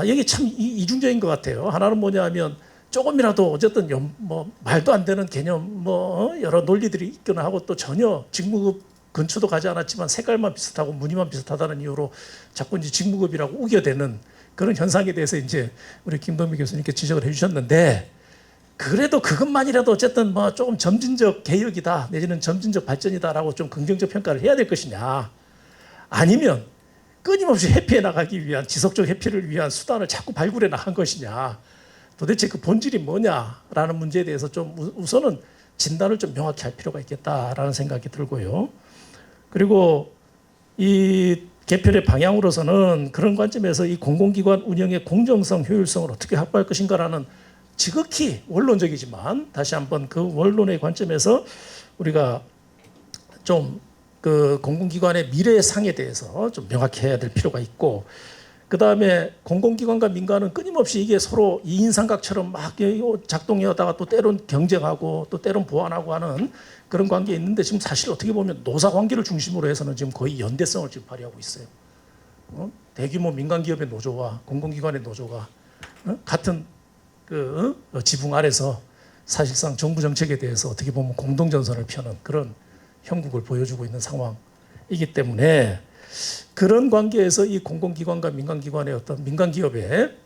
여기 참 이중적인 것 같아요. 하나는 뭐냐면 조금이라도 어쨌든 뭐 말도 안 되는 개념 뭐 여러 논리들이 있거나 하고 또 전혀 직무급 근처도 가지 않았지만 색깔만 비슷하고 무늬만 비슷하다는 이유로 자꾸 이제 직무급이라고 우겨대는 그런 현상에 대해서 이제 우리 김동미 교수님께 지적을 해주셨는데 그래도 그것만이라도 어쨌든 뭐 조금 점진적 개혁이다 내지는 점진적 발전이다라고 좀 긍정적 평가를 해야 될 것이냐 아니면 끊임없이 회피해 나가기 위한 지속적 회피를 위한 수단을 자꾸 발굴해 나간 것이냐 도대체 그 본질이 뭐냐라는 문제에 대해서 좀 우선은 진단을 좀 명확히 할 필요가 있겠다라는 생각이 들고요. 그리고 이 개편의 방향으로서는 그런 관점에서 이 공공기관 운영의 공정성, 효율성을 어떻게 확보할 것인가라는 지극히 원론적이지만 다시 한번 그 원론의 관점에서 우리가 좀 그 공공기관의 미래상에 대해서 좀 명확히 해야 될 필요가 있고 그 다음에 공공기관과 민간은 끊임없이 이게 서로 이인삼각처럼 막 작동해 오다가 또 때론 경쟁하고 또 때론 보완하고 하는 그런 관계에 있는데 지금 사실 어떻게 보면 노사관계를 중심으로 해서는 지금 거의 연대성을 지금 발휘하고 있어요. 대규모 민간기업의 노조와 공공기관의 노조가 같은 그 지붕 아래서 사실상 정부 정책에 대해서 어떻게 보면 공동전선을 펴는 그런 형국을 보여주고 있는 상황이기 때문에 그런 관계에서 이 공공기관과 민간기관의 어떤 민간기업에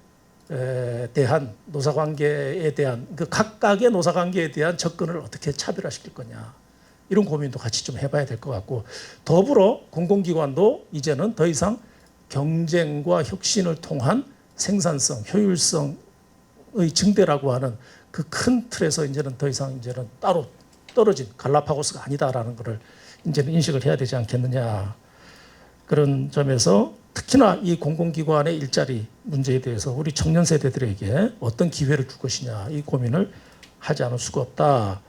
대한 노사관계에 대한 그 각각의 노사관계에 대한 접근을 어떻게 차별화시킬 거냐 이런 고민도 같이 좀 해봐야 될 것 같고 더불어 공공기관도 이제는 더 이상 경쟁과 혁신을 통한 생산성, 효율성의 증대라고 하는 그 큰 틀에서 이제는 더 이상 이제는 따로 떨어진 갈라파고스가 아니다라는 것을 이제는 인식을 해야 되지 않겠느냐. 그런 점에서 특히나 이 공공기관의 일자리 문제에 대해서 우리 청년 세대들에게 어떤 기회를 줄 것이냐 이 고민을 하지 않을 수가 없다.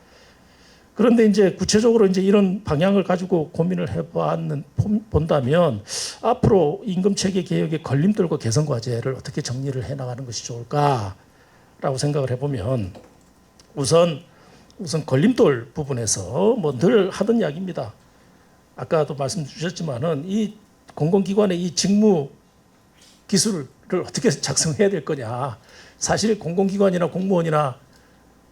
그런데 이제 구체적으로 이제 이런 방향을 가지고 고민을 본다면 앞으로 임금체계 개혁의 걸림돌과 개선 과제를 어떻게 정리를 해나가는 것이 좋을까라고 생각을 해보면 우선 우선 걸림돌 부분에서 뭐 늘 하던 이야기입니다. 아까도 말씀 주셨지만은 이 공공기관의 이 직무 기술을 어떻게 작성해야 될 거냐. 사실 공공기관이나 공무원이나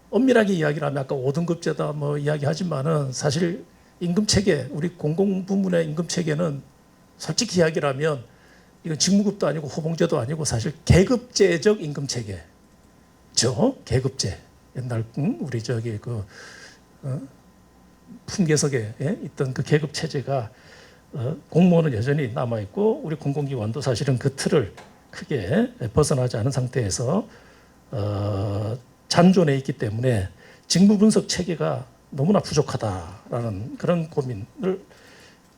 엄밀하게 이야기를 하면 아까 5등급제다 뭐 이야기하지만은 사실 임금 체계, 우리 공공부문의 임금 체계는 솔직히 이야기를 하면 이건 직무급도 아니고 호봉제도 아니고 사실 계급제적 임금 체계죠. 계급제. 옛날 우리 저기 그 품계석에 있던 그 계급 체제가 공무원은 여전히 남아 있고 우리 공공기관도 사실은 그 틀을 크게 벗어나지 않은 상태에서 잔존해 있기 때문에 직무 분석 체계가 너무나 부족하다라는 그런 고민을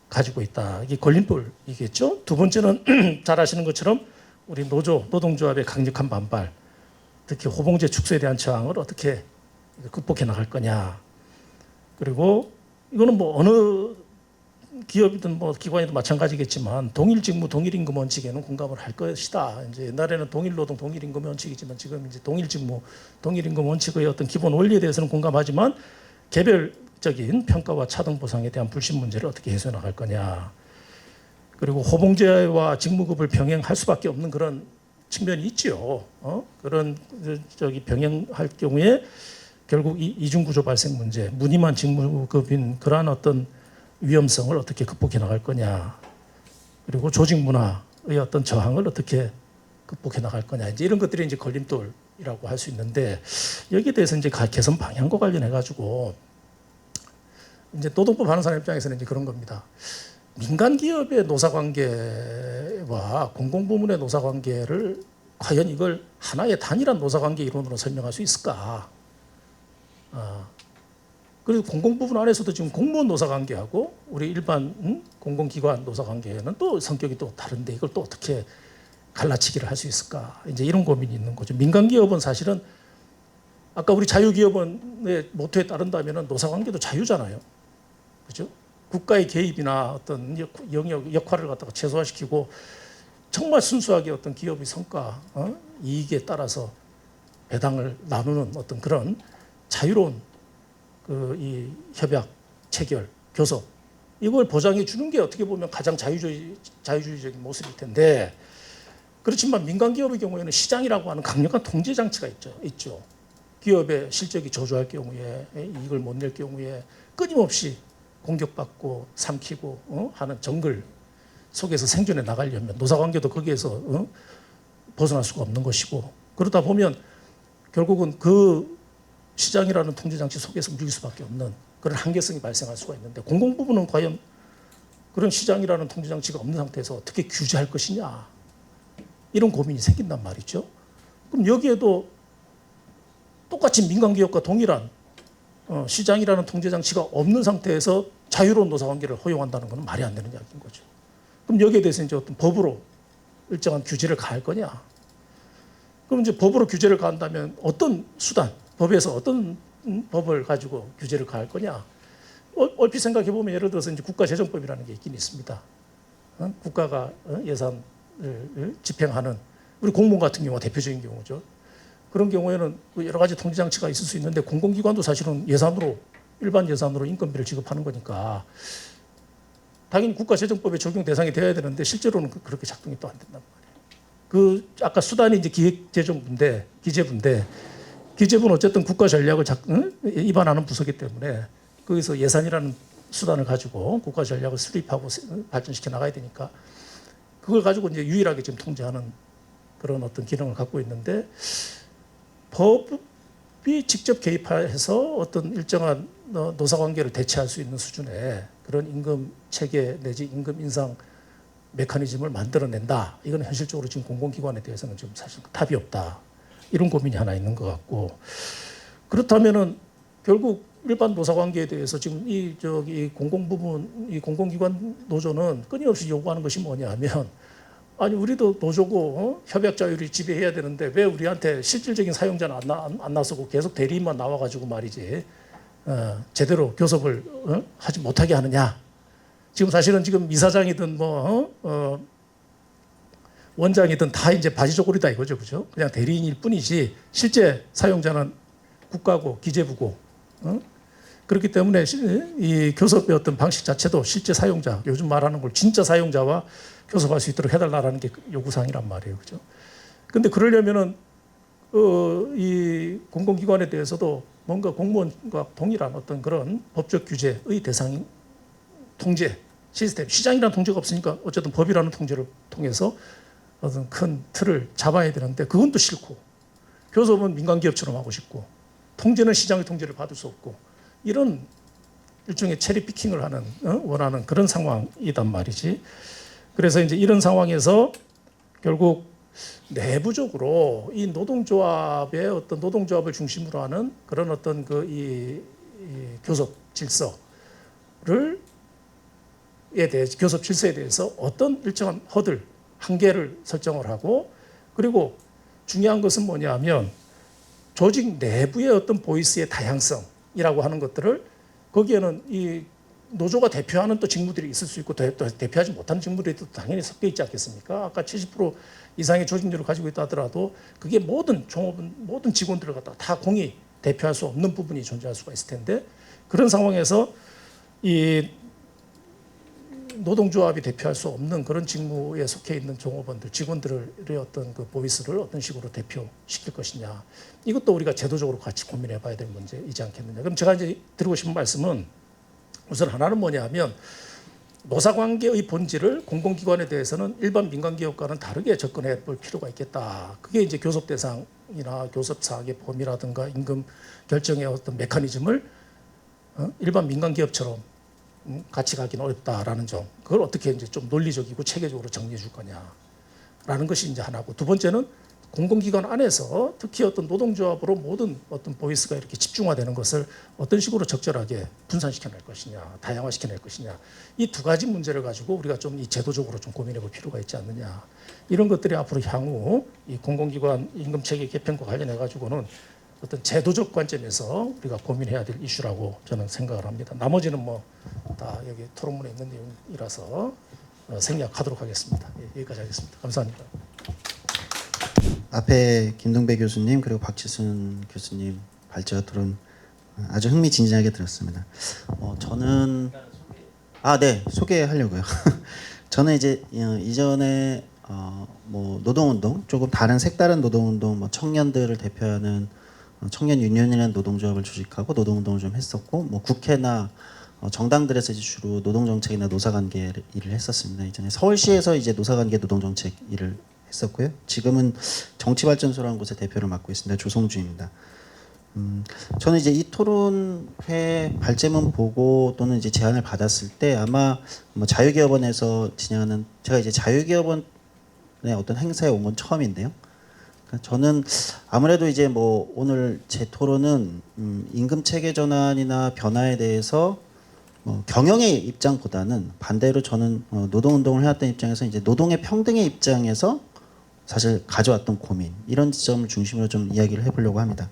가지고 있다. 이게 걸림돌이겠죠. 두 번째는 잘 아시는 것처럼 우리 노동조합의 강력한 반발, 특히 호봉제 축소에 대한 저항을 어떻게 극복해 나갈 거냐. 그리고 이거는 뭐 어느 기업이든 뭐 기관이든 마찬가지겠지만 동일 직무 동일 임금 원칙에는 공감을 할 것이다. 이제 옛날에는 동일 노동 동일 임금 원칙이지만 지금 이제 동일 직무 동일 임금 원칙의 어떤 기본 원리에 대해서는 공감하지만 개별적인 평가와 차등 보상에 대한 불신 문제를 어떻게 해소해 나갈 거냐. 그리고 호봉제와 직무급을 병행할 수밖에 없는 그런 측면이 있죠. 그런 저기 병행할 경우에 결국 이중구조 발생 문제, 무늬만 직무급인 그러한 어떤 위험성을 어떻게 극복해 나갈 거냐. 그리고 조직 문화의 어떤 저항을 어떻게 극복해 나갈 거냐. 이제 이런 것들이 이제 걸림돌이라고 할 수 있는데 여기에 대해서 이제 개선 방향과 관련해 가지고 이제 노동법 하는 사람 입장에서는 이제 그런 겁니다. 민간 기업의 노사 관계와 공공부문의 노사 관계를 과연 이걸 하나의 단일한 노사 관계 이론으로 설명할 수 있을까? 그리고 공공부문 안에서도 지금 공무원 노사 관계하고 우리 일반 공공기관 노사 관계는 또 성격이 또 다른데 이걸 또 어떻게 갈라치기를 할 수 있을까? 이제 이런 고민이 있는 거죠. 민간 기업은 사실은 아까 우리 자유기업원의 모토에 따른다면 노사 관계도 자유잖아요. 그죠? 국가의 개입이나 어떤 영역 역할을 갖다가 최소화시키고 정말 순수하게 어떤 기업의 성과, 이익에 따라서 배당을 나누는 어떤 그런 자유로운 이 협약, 체결, 교섭 이걸 보장해 주는 게 어떻게 보면 가장 자유주의적인 모습일 텐데 그렇지만 민간 기업의 경우에는 시장이라고 하는 강력한 통제 장치가 있죠. 기업의 실적이 저조할 경우에 이익을 못 낼 경우에 끊임없이 공격받고 삼키고 하는 정글 속에서 생존해 나가려면 노사관계도 거기에서 벗어날 수가 없는 것이고 그러다 보면 결국은 그 시장이라는 통제장치 속에서 밀릴 수밖에 없는 그런 한계성이 발생할 수가 있는데 공공부문은 과연 그런 시장이라는 통제장치가 없는 상태에서 어떻게 규제할 것이냐 이런 고민이 생긴단 말이죠. 그럼 여기에도 똑같이 민간기업과 동일한 시장이라는 통제장치가 없는 상태에서 자유로운 노사관계를 허용한다는 것은 말이 안 되는 이야기인 거죠. 그럼 여기에 대해서 이제 어떤 법으로 일정한 규제를 가할 거냐? 그럼 이제 법으로 규제를 가한다면 어떤 수단, 법에서 어떤 법을 가지고 규제를 가할 거냐? 얼핏 생각해 보면 예를 들어서 이제 국가재정법이라는 게 있긴 있습니다. 국가가 예산을 집행하는 우리 공무원 같은 경우가 대표적인 경우죠. 그런 경우에는 여러 가지 통제 장치가 있을 수 있는데 공공기관도 사실은 예산으로 일반 예산으로 인건비를 지급하는 거니까 당연히 국가재정법의 적용 대상이 되어야 되는데 실제로는 그렇게 작동이 또 안 된단 말이에요. 그 아까 수단이 이제 기획재정부인데 기재부는 어쨌든 국가 전략을 입안하는 부서기 때문에 거기서 예산이라는 수단을 가지고 국가 전략을 수립하고 발전시켜 나가야 되니까 그걸 가지고 이제 유일하게 지금 통제하는 그런 어떤 기능을 갖고 있는데 법이 직접 개입해서 어떤 일정한 노사관계를 대체할 수 있는 수준의 그런 임금 체계 내지 임금 인상 메커니즘을 만들어낸다. 이건 현실적으로 지금 공공기관에 대해서는 지금 사실 답이 없다. 이런 고민이 하나 있는 것 같고 그렇다면은 결국 일반 노사관계에 대해서 지금 이 공공부문 이 공공기관 노조는 끊임없이 요구하는 것이 뭐냐면 아니 우리도 노조고 협약 자율이 지배해야 되는데 왜 우리한테 실질적인 사용자는 안 나서고 계속 대리인만 나와가지고 말이지 제대로 교섭을 하지 못하게 하느냐. 지금 사실은 지금 이사장이든 원장이든 다 이제 바지조골이다 이거죠, 그죠? 그냥 대리인일 뿐이지 실제 사용자는 국가고 기재부고 그렇기 때문에 이 교섭의 어떤 방식 자체도 실제 사용자, 요즘 말하는 걸 진짜 사용자와 교섭할 수 있도록 해달라는 게 요구사항이란 말이에요. 그죠? 근데 그러려면은 이 공공기관에 대해서도 뭔가 공무원과 동일한 어떤 그런 법적 규제의 대상 통제 시스템, 시장이라는 통제가 없으니까 어쨌든 법이라는 통제를 통해서 어떤 큰 틀을 잡아야 되는데 그건 또 싫고, 교섭은 민간기업처럼 하고 싶고, 통제는 시장의 통제를 받을 수 없고, 이런 일종의 체리 피킹을 하는 원하는 그런 상황이단 말이지. 그래서 이제 이런 상황에서 결국 내부적으로 이 노동조합의 어떤 노동조합을 중심으로 하는 그런 어떤 그 이 교섭 질서를 교섭 질서에 대해서 어떤 일정한 허들 한계를 설정을 하고, 그리고 중요한 것은 뭐냐면 조직 내부의 어떤 보이스의 다양성이라고 하는 것들을, 거기에는 이 노조가 대표하는 또 직무들이 있을 수 있고 또 대표하지 못하는 직무들이 또 당연히 섞여 있지 않겠습니까? 아까 70% 이상의 조직률을 가지고 있다 하더라도 그게 모든 종업원, 모든 직원들을 갖다가 다 공히 대표할 수 없는 부분이 존재할 수가 있을 텐데, 그런 상황에서 이 노동조합이 대표할 수 없는 그런 직무에 속해 있는 종업원들, 직원들의 어떤 그 보이스를 어떤 식으로 대표시킬 것이냐, 이것도 우리가 제도적으로 같이 고민해봐야 될 문제이지 않겠느냐. 그럼 제가 이제 드리고 싶은 말씀은 우선 하나는 뭐냐면, 노사관계의 본질을 공공기관에 대해서는 일반 민간기업과는 다르게 접근해 볼 필요가 있겠다. 그게 이제 교섭 대상이나 교섭 사항의 범위라든가 임금 결정의 어떤 메커니즘을 일반 민간기업처럼 같이 가기는 어렵다라는 점, 그걸 어떻게 이제 좀 논리적이고 체계적으로 정리해 줄 거냐라는 것이 이제 하나고, 두 번째는 공공기관 안에서 특히 어떤 노동조합으로 모든 어떤 보이스가 이렇게 집중화되는 것을 어떤 식으로 적절하게 분산시켜낼 것이냐, 다양화시켜낼 것이냐, 이 두 가지 문제를 가지고 우리가 좀 이 제도적으로 좀 고민해 볼 필요가 있지 않느냐. 이런 것들이 앞으로 향후 이 공공기관 임금체계 개편과 관련해 가지고는 어떤 제도적 관점에서 우리가 고민해야 될 이슈라고 저는 생각을 합니다. 나머지는 뭐 다 여기 토론문에 있는 내용이라서 생략하도록 하겠습니다. 예, 여기까지 하겠습니다. 감사합니다. 앞에 김동배 교수님 그리고 박지순 교수님 발제가 토론 아주 흥미진진하게 들었습니다. 저는 네, 소개하려고요. 저는 이제 이전에 뭐 노동운동, 조금 다른 색다른 노동운동, 뭐 청년들을 대표하는 청년 유니언이라는 노동조합을 조직하고 노동운동을 좀 했었고, 뭐 국회나 정당들에서 이제 주로 노동정책이나 노사관계 일을 했었습니다. 이전에 서울시에서 이제 노사관계 노동정책 일을 했었고요. 지금은 정치발전소라는 곳의 대표를 맡고 있습니다. 조성주입니다. 저는 이제 이 토론회 발제문 보고 또는 이제 제안을 받았을 때 아마 뭐 자유기업원에서 진행하는, 제가 이제 자유기업원의 어떤 행사에 온 건 처음인데요. 저는 아무래도 이제 뭐 오늘 제 토론은 임금 체계 전환이나 변화에 대해서 경영의 입장보다는 반대로 저는 노동운동을 해왔던 입장에서 이제 노동의 평등의 입장에서 사실 가져왔던 고민, 이런 지점을 중심으로 좀 이야기를 해보려고 합니다.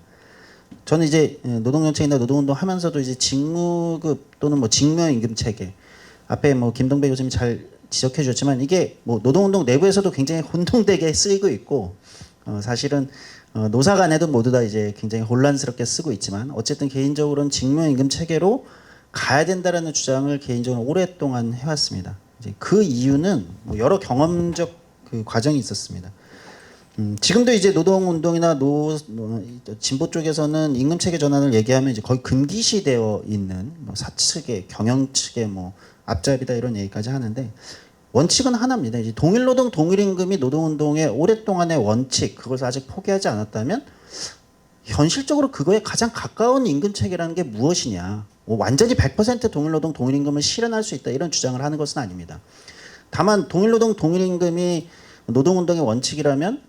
저는 이제 노동정책이나 노동운동 하면서도 이제 직무급 또는 뭐 직무임금 체계, 앞에 뭐 김동배 교수님이 잘 지적해 주셨지만 이게 뭐 노동운동 내부에서도 굉장히 혼동되게 쓰이고 있고, 사실은 노사 간에도 모두 다 이제 굉장히 혼란스럽게 쓰고 있지만, 어쨌든 개인적으로는 직무임금 체계로 가야 된다라는 주장을 개인적으로 오랫동안 해왔습니다. 이제 그 이유는 뭐 여러 경험적 그 과정이 있었습니다. 지금도 이제 노동운동이나 진보 쪽에서는 임금 체계 전환을 얘기하면 이제 거의 금기시되어 있는 뭐 사측의 경영 측의 뭐 앞잡이다 이런 얘기까지 하는데, 원칙은 하나입니다. 이제 동일노동 동일임금이 노동운동의 오랫동안의 원칙, 그것을 아직 포기하지 않았다면 현실적으로 그거에 가장 가까운 임금 체계라는 게 무엇이냐, 뭐 완전히 100% 동일노동 동일임금을 실현할 수 있다 이런 주장을 하는 것은 아닙니다. 다만 동일노동 동일임금이 노동운동의 원칙이라면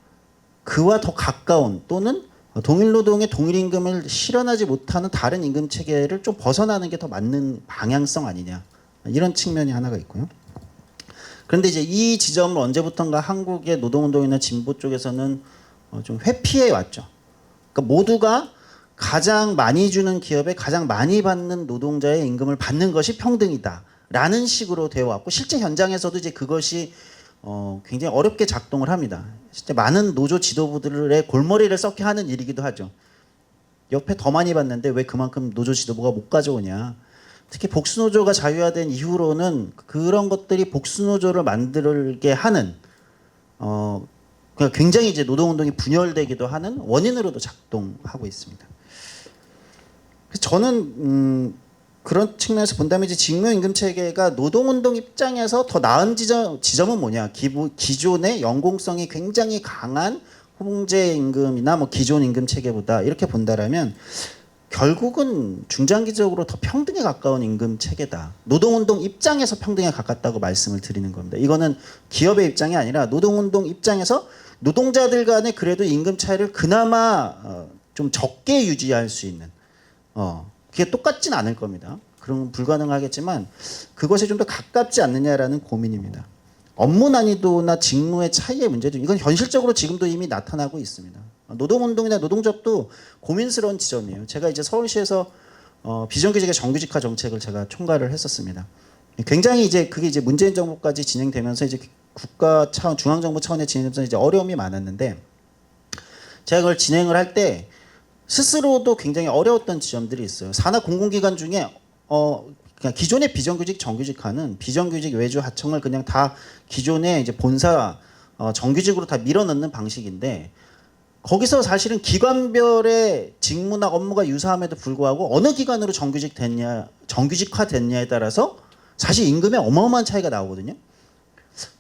그와 더 가까운 또는 동일노동의 동일임금을 실현하지 못하는 다른 임금 체계를 좀 벗어나는 게 더 맞는 방향성 아니냐, 이런 측면이 하나가 있고요. 그런데 이제 이 지점을 언제부턴가 한국의 노동운동이나 진보 쪽에서는 좀 회피해 왔죠. 그러니까 모두가 가장 많이 주는 기업에 가장 많이 받는 노동자의 임금을 받는 것이 평등이다라는 식으로 되어 왔고, 실제 현장에서도 이제 그것이 굉장히 어렵게 작동을 합니다. 실제 많은 노조 지도부들의 골머리를 썩게 하는 일이기도 하죠. 옆에 더 많이 받는데 왜 그만큼 노조 지도부가 못 가져오냐. 특히 복수노조가 자유화된 이후로는 그런 것들이 복수노조를 만들게 하는 그러니까 굉장히 이제 노동운동이 분열되기도 하는 원인으로도 작동하고 있습니다. 그래서 저는 그런 측면에서 본다면 이제 직무임금 체계가 노동운동 입장에서 더 나은 지점은 뭐냐? 기존의 연공성이 굉장히 강한 홍제임금이나 뭐 기존 임금 체계보다 이렇게 본다라면 결국은 중장기적으로 더 평등에 가까운 임금 체계다. 노동운동 입장에서 평등에 가깝다고 말씀을 드리는 겁니다. 이거는 기업의 입장이 아니라 노동운동 입장에서 노동자들 간에 그래도 임금 차이를 그나마 좀 적게 유지할 수 있는 그게 똑같진 않을 겁니다. 그럼 불가능하겠지만 그것에 좀 더 가깝지 않느냐라는 고민입니다. 업무 난이도나 직무의 차이의 문제도 이건 현실적으로 지금도 이미 나타나고 있습니다. 노동운동이나 노동조합도 고민스러운 지점이에요. 제가 이제 서울시에서 비정규직의 정규직화 정책을 제가 총괄을 했었습니다. 굉장히 이제 그게 이제 문재인 정부까지 진행되면서 이제 국가 차원, 중앙정부 차원에 진행되면서 이제 어려움이 많았는데 제가 그걸 진행을 할 때 스스로도 굉장히 어려웠던 지점들이 있어요. 산하 공공기관 중에 그냥 기존의 비정규직 정규직화는 비정규직 외주 하청을 그냥 다 기존의 이제 본사 정규직으로 다 밀어넣는 방식인데 거기서 사실은 기관별의 직무나 업무가 유사함에도 불구하고 어느 기관으로 정규직화 됐냐에 따라서 사실 임금에 어마어마한 차이가 나오거든요.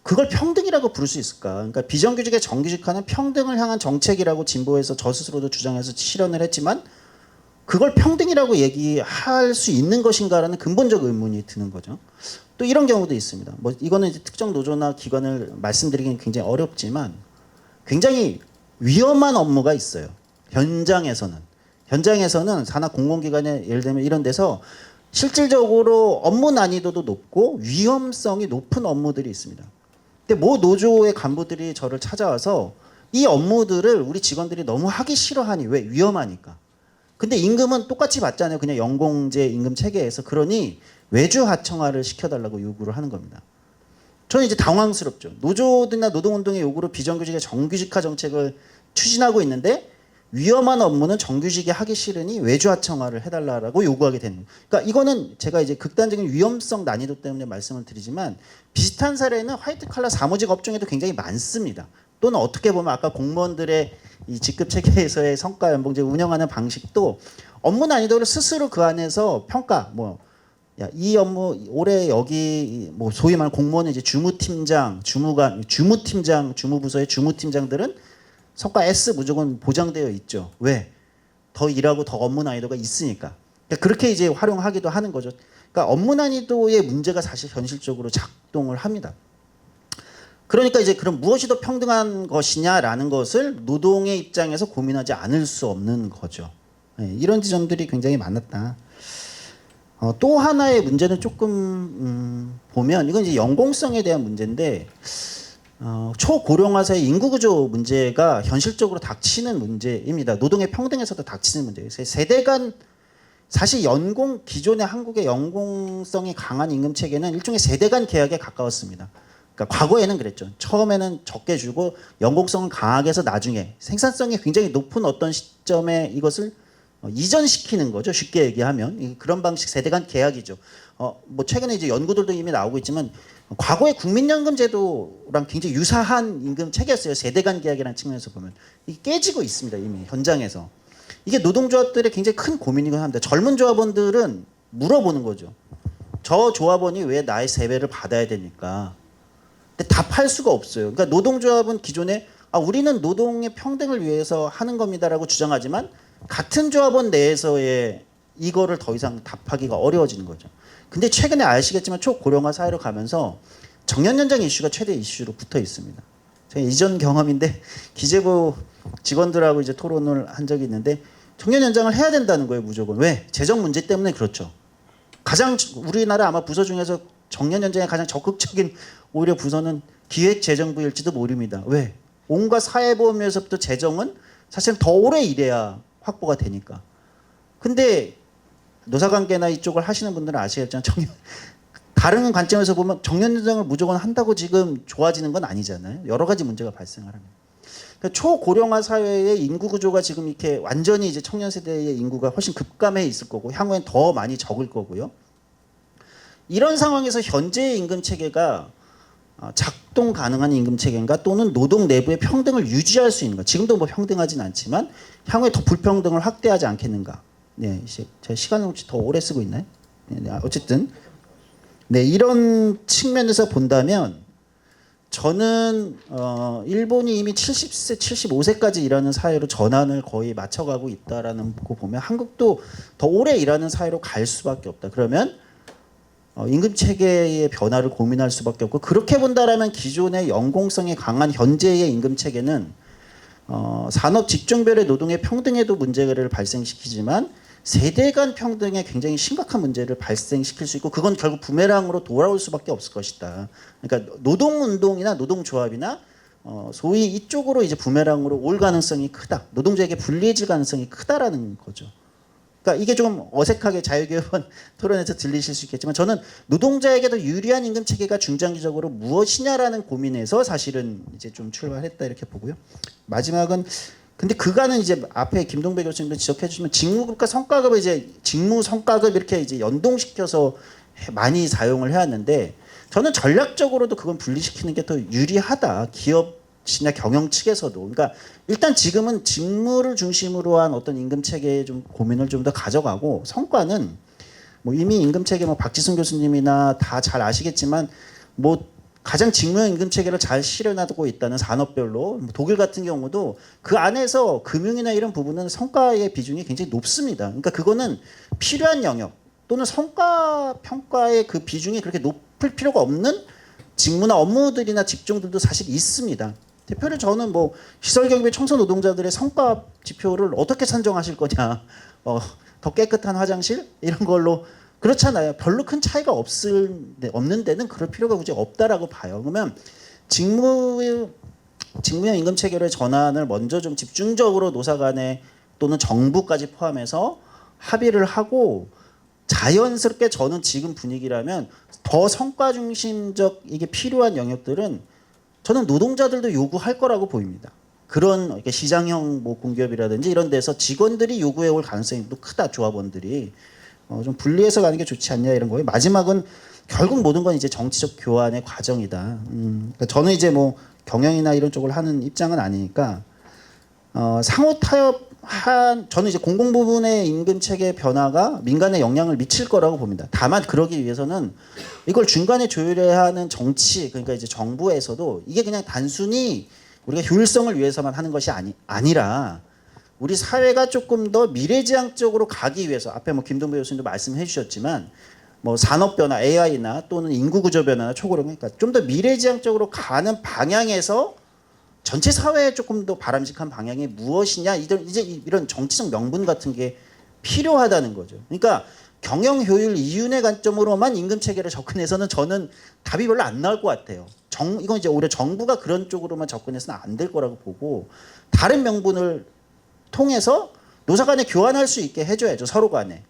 그걸 평등이라고 부를 수 있을까? 그러니까 비정규직의 정규직화는 평등을 향한 정책이라고 진보에서 저 스스로도 주장해서 실현을 했지만 그걸 평등이라고 얘기할 수 있는 것인가라는 근본적 의문이 드는 거죠. 또 이런 경우도 있습니다. 뭐 이거는 이제 특정 노조나 기관을 말씀드리기는 굉장히 어렵지만 굉장히 위험한 업무가 있어요. 현장에서는 산하 공공기관에 예를 들면 이런 데서 실질적으로 업무 난이도도 높고 위험성이 높은 업무들이 있습니다. 근데 모 노조의 간부들이 저를 찾아와서 이 업무들을 우리 직원들이 너무 하기 싫어하니 왜 위험하니까. 근데 임금은 똑같이 받잖아요. 그냥 연공제 임금 체계에서. 그러니 외주 하청화를 시켜달라고 요구를 하는 겁니다. 저는 이제 당황스럽죠. 노조들이나 노동운동의 요구로 비정규직의 정규직화 정책을 추진하고 있는데 위험한 업무는 정규직이 하기 싫으니 외주 하청화를 해달라고 요구하게 되는. 그러니까 이거는 제가 이제 극단적인 위험성 난이도 때문에 말씀을 드리지만 비슷한 사례는 화이트 칼라 사무직 업종에도 굉장히 많습니다. 또는 어떻게 보면 아까 공무원들의 이 직급 체계에서의 성과 연봉제 운영하는 방식도 업무 난이도를 스스로 그 안에서 평가 이 업무 올해 여기 뭐 소위 말하는 공무원은 이제 주무팀장, 주무부서의 주무팀장들은 성과 S 무조건 보장되어 있죠. 왜? 더 일하고 더 업무 난이도가 있으니까. 그러니까 그렇게 이제 활용하기도 하는 거죠. 그러니까 업무 난이도의 문제가 사실 현실적으로 작동을 합니다. 그러니까 이제 그럼 무엇이 더 평등한 것이냐라는 것을 노동의 입장에서 고민하지 않을 수 없는 거죠. 이런 지점들이 굉장히 많았다. 또 하나의 문제는 조금 보면 이건 이제 연공성에 대한 문제인데 초고령화 사회 인구 구조 문제가 현실적으로 닥치는 문제입니다. 노동의 평등에서도 닥치는 문제예요. 세대 간 사실 기존의 한국의 연공성이 강한 임금 체계는 일종의 세대 간 계약에 가까웠습니다. 그러니까 과거에는 그랬죠. 처음에는 적게 주고 연공성을 강하게 해서 나중에 생산성이 굉장히 높은 어떤 시점에 이것을 이전시키는 거죠. 쉽게 얘기하면 그런 방식 세대 간 계약이죠. 뭐 최근에 이제 연구들도 이미 나오고 있지만 과거의 국민연금 제도랑 굉장히 유사한 임금 체계였어요. 세대 간 계약이라는 측면에서 보면 이게 깨지고 있습니다. 이미 현장에서. 이게 노동조합들의 굉장히 큰 고민이긴 합니다. 젊은 조합원들은 물어보는 거죠. 저 조합원이 왜 나의 세배를 받아야 됩니까? 근데 답할 수가 없어요. 그러니까 노동조합은 기존에 우리는 노동의 평등을 위해서 하는 겁니다라고 주장하지만 같은 조합원 내에서의 이거를 더 이상 답하기가 어려워지는 거죠. 근데 최근에 아시겠지만 초고령화 사회로 가면서 정년연장 이슈가 최대 이슈로 붙어 있습니다. 제가 이전 경험인데 기재부 직원들하고 이제 토론을 한 적이 있는데 정년연장을 해야 된다는 거예요, 무조건. 왜? 재정 문제 때문에 그렇죠. 가장 우리나라 아마 부서 중에서 정년연장에 가장 적극적인 오히려 부서는 기획재정부일지도 모릅니다. 왜? 온갖 사회보험에서부터 재정은 사실 더 오래 일해야 확보가 되니까. 근데 노사관계나 이쪽을 하시는 분들은 아시겠지만 다른 관점에서 보면 정년연장을 무조건 한다고 지금 좋아지는 건 아니잖아요. 여러 가지 문제가 발생을 합니다. 그러니까 초고령화 사회의 인구 구조가 지금 이렇게 완전히 이제 청년 세대의 인구가 훨씬 급감해 있을 거고 향후엔 더 많이 적을 거고요. 이런 상황에서 현재의 임금 체계가 작동 가능한 임금 체계인가 또는 노동 내부의 평등을 유지할 수 있는가. 지금도 뭐 평등하진 않지만 향후에 더 불평등을 확대하지 않겠는가. 네, 제가 시간을 혹시 더 오래 쓰고 있나요? 네, 어쨌든 네, 이런 측면에서 본다면 저는 일본이 이미 70세, 75세까지 일하는 사회로 전환을 거의 맞춰가고 있다라는 거 보면 한국도 더 오래 일하는 사회로 갈 수밖에 없다. 그러면 임금 체계의 변화를 고민할 수밖에 없고 그렇게 본다라면 기존의 연공성이 강한 현재의 임금 체계는 산업 직종별의 노동의 평등에도 문제를 발생시키지만 세대 간 평등에 굉장히 심각한 문제를 발생시킬 수 있고 그건 결국 부메랑으로 돌아올 수밖에 없을 것이다. 그러니까 노동운동이나 노동조합이나 소위 이쪽으로 이제 부메랑으로 올 가능성이 크다. 노동자에게 불리해질 가능성이 크다라는 거죠. 그러니까 이게 좀 어색하게 자유개혁원 토론에서 들리실 수 있겠지만 저는 노동자에게도 유리한 임금 체계가 중장기적으로 무엇이냐라는 고민에서 사실은 이제 좀 출발했다 이렇게 보고요. 마지막은 근데 그간은 이제 앞에 김동배 교수님도 지적해 주시면 직무급과 성과급을 이제 직무 성과급 이렇게 이제 연동시켜서 많이 사용을 해왔는데 저는 전략적으로도 그건 분리시키는 게 더 유리하다. 기업이나 경영 측에서도. 그러니까 일단 지금은 직무를 중심으로 한 어떤 임금 체계에 좀 고민을 좀 더 가져가고 성과는 뭐 이미 임금 체계 뭐 박지순 교수님이나 다 잘 아시겠지만 뭐 가장 직무형 임금 체계를 잘 실현하고 있다는 산업별로 뭐 독일 같은 경우도 그 안에서 금융이나 이런 부분은 성과의 비중이 굉장히 높습니다. 그러니까 그거는 필요한 영역 또는 성과 평가의 그 비중이 그렇게 높을 필요가 없는 직무나 업무들이나 직종들도 사실 있습니다. 대표로 저는 뭐 시설경비 청소 노동자들의 성과 지표를 어떻게 산정하실 거냐, 더 깨끗한 화장실 이런 걸로 그렇잖아요. 별로 큰 차이가 없는 데는 그럴 필요가 굳이 없다라고 봐요. 그러면 직무형 임금 체계로의 전환을 먼저 좀 집중적으로 노사 간에 또는 정부까지 포함해서 합의를 하고 자연스럽게 저는 지금 분위기라면 더 성과 중심적 이게 필요한 영역들은 저는 노동자들도 요구할 거라고 보입니다. 그런 이렇게 시장형 뭐 공기업이라든지 이런 데서 직원들이 요구해 올 가능성이 또 크다. 조합원들이. 좀 분리해서 가는 게 좋지 않냐 이런 거예요. 마지막은 결국 모든 건 이제 정치적 교환의 과정이다. 그러니까 저는 이제 뭐 경영이나 이런 쪽을 하는 입장은 아니니까 상호 타협한 저는 이제 공공 부분의 임금 체계 변화가 민간에 영향을 미칠 거라고 봅니다. 다만 그러기 위해서는 이걸 중간에 조율해야 하는 정치 그러니까 이제 정부에서도 이게 그냥 단순히 우리가 효율성을 위해서만 하는 것이 아니라 우리 사회가 조금 더 미래지향적으로 가기 위해서 앞에 뭐 김동배 교수님도 말씀해 주셨지만 뭐 산업 변화 AI나 또는 인구 구조 변화나 초고령 그러니까 좀 더 미래지향적으로 가는 방향에서 전체 사회에 조금 더 바람직한 방향이 무엇이냐 이제 이런 정치적 명분 같은 게 필요하다는 거죠. 그러니까 경영 효율 이윤의 관점으로만 임금 체계를 접근해서는 저는 답이 별로 안 나올 것 같아요. 이건 이제 오히려 정부가 그런 쪽으로만 접근해서는 안 될 거라고 보고 다른 명분을 통해서 노사 간에 교환할 수 있게 해줘야죠. 서로 간에.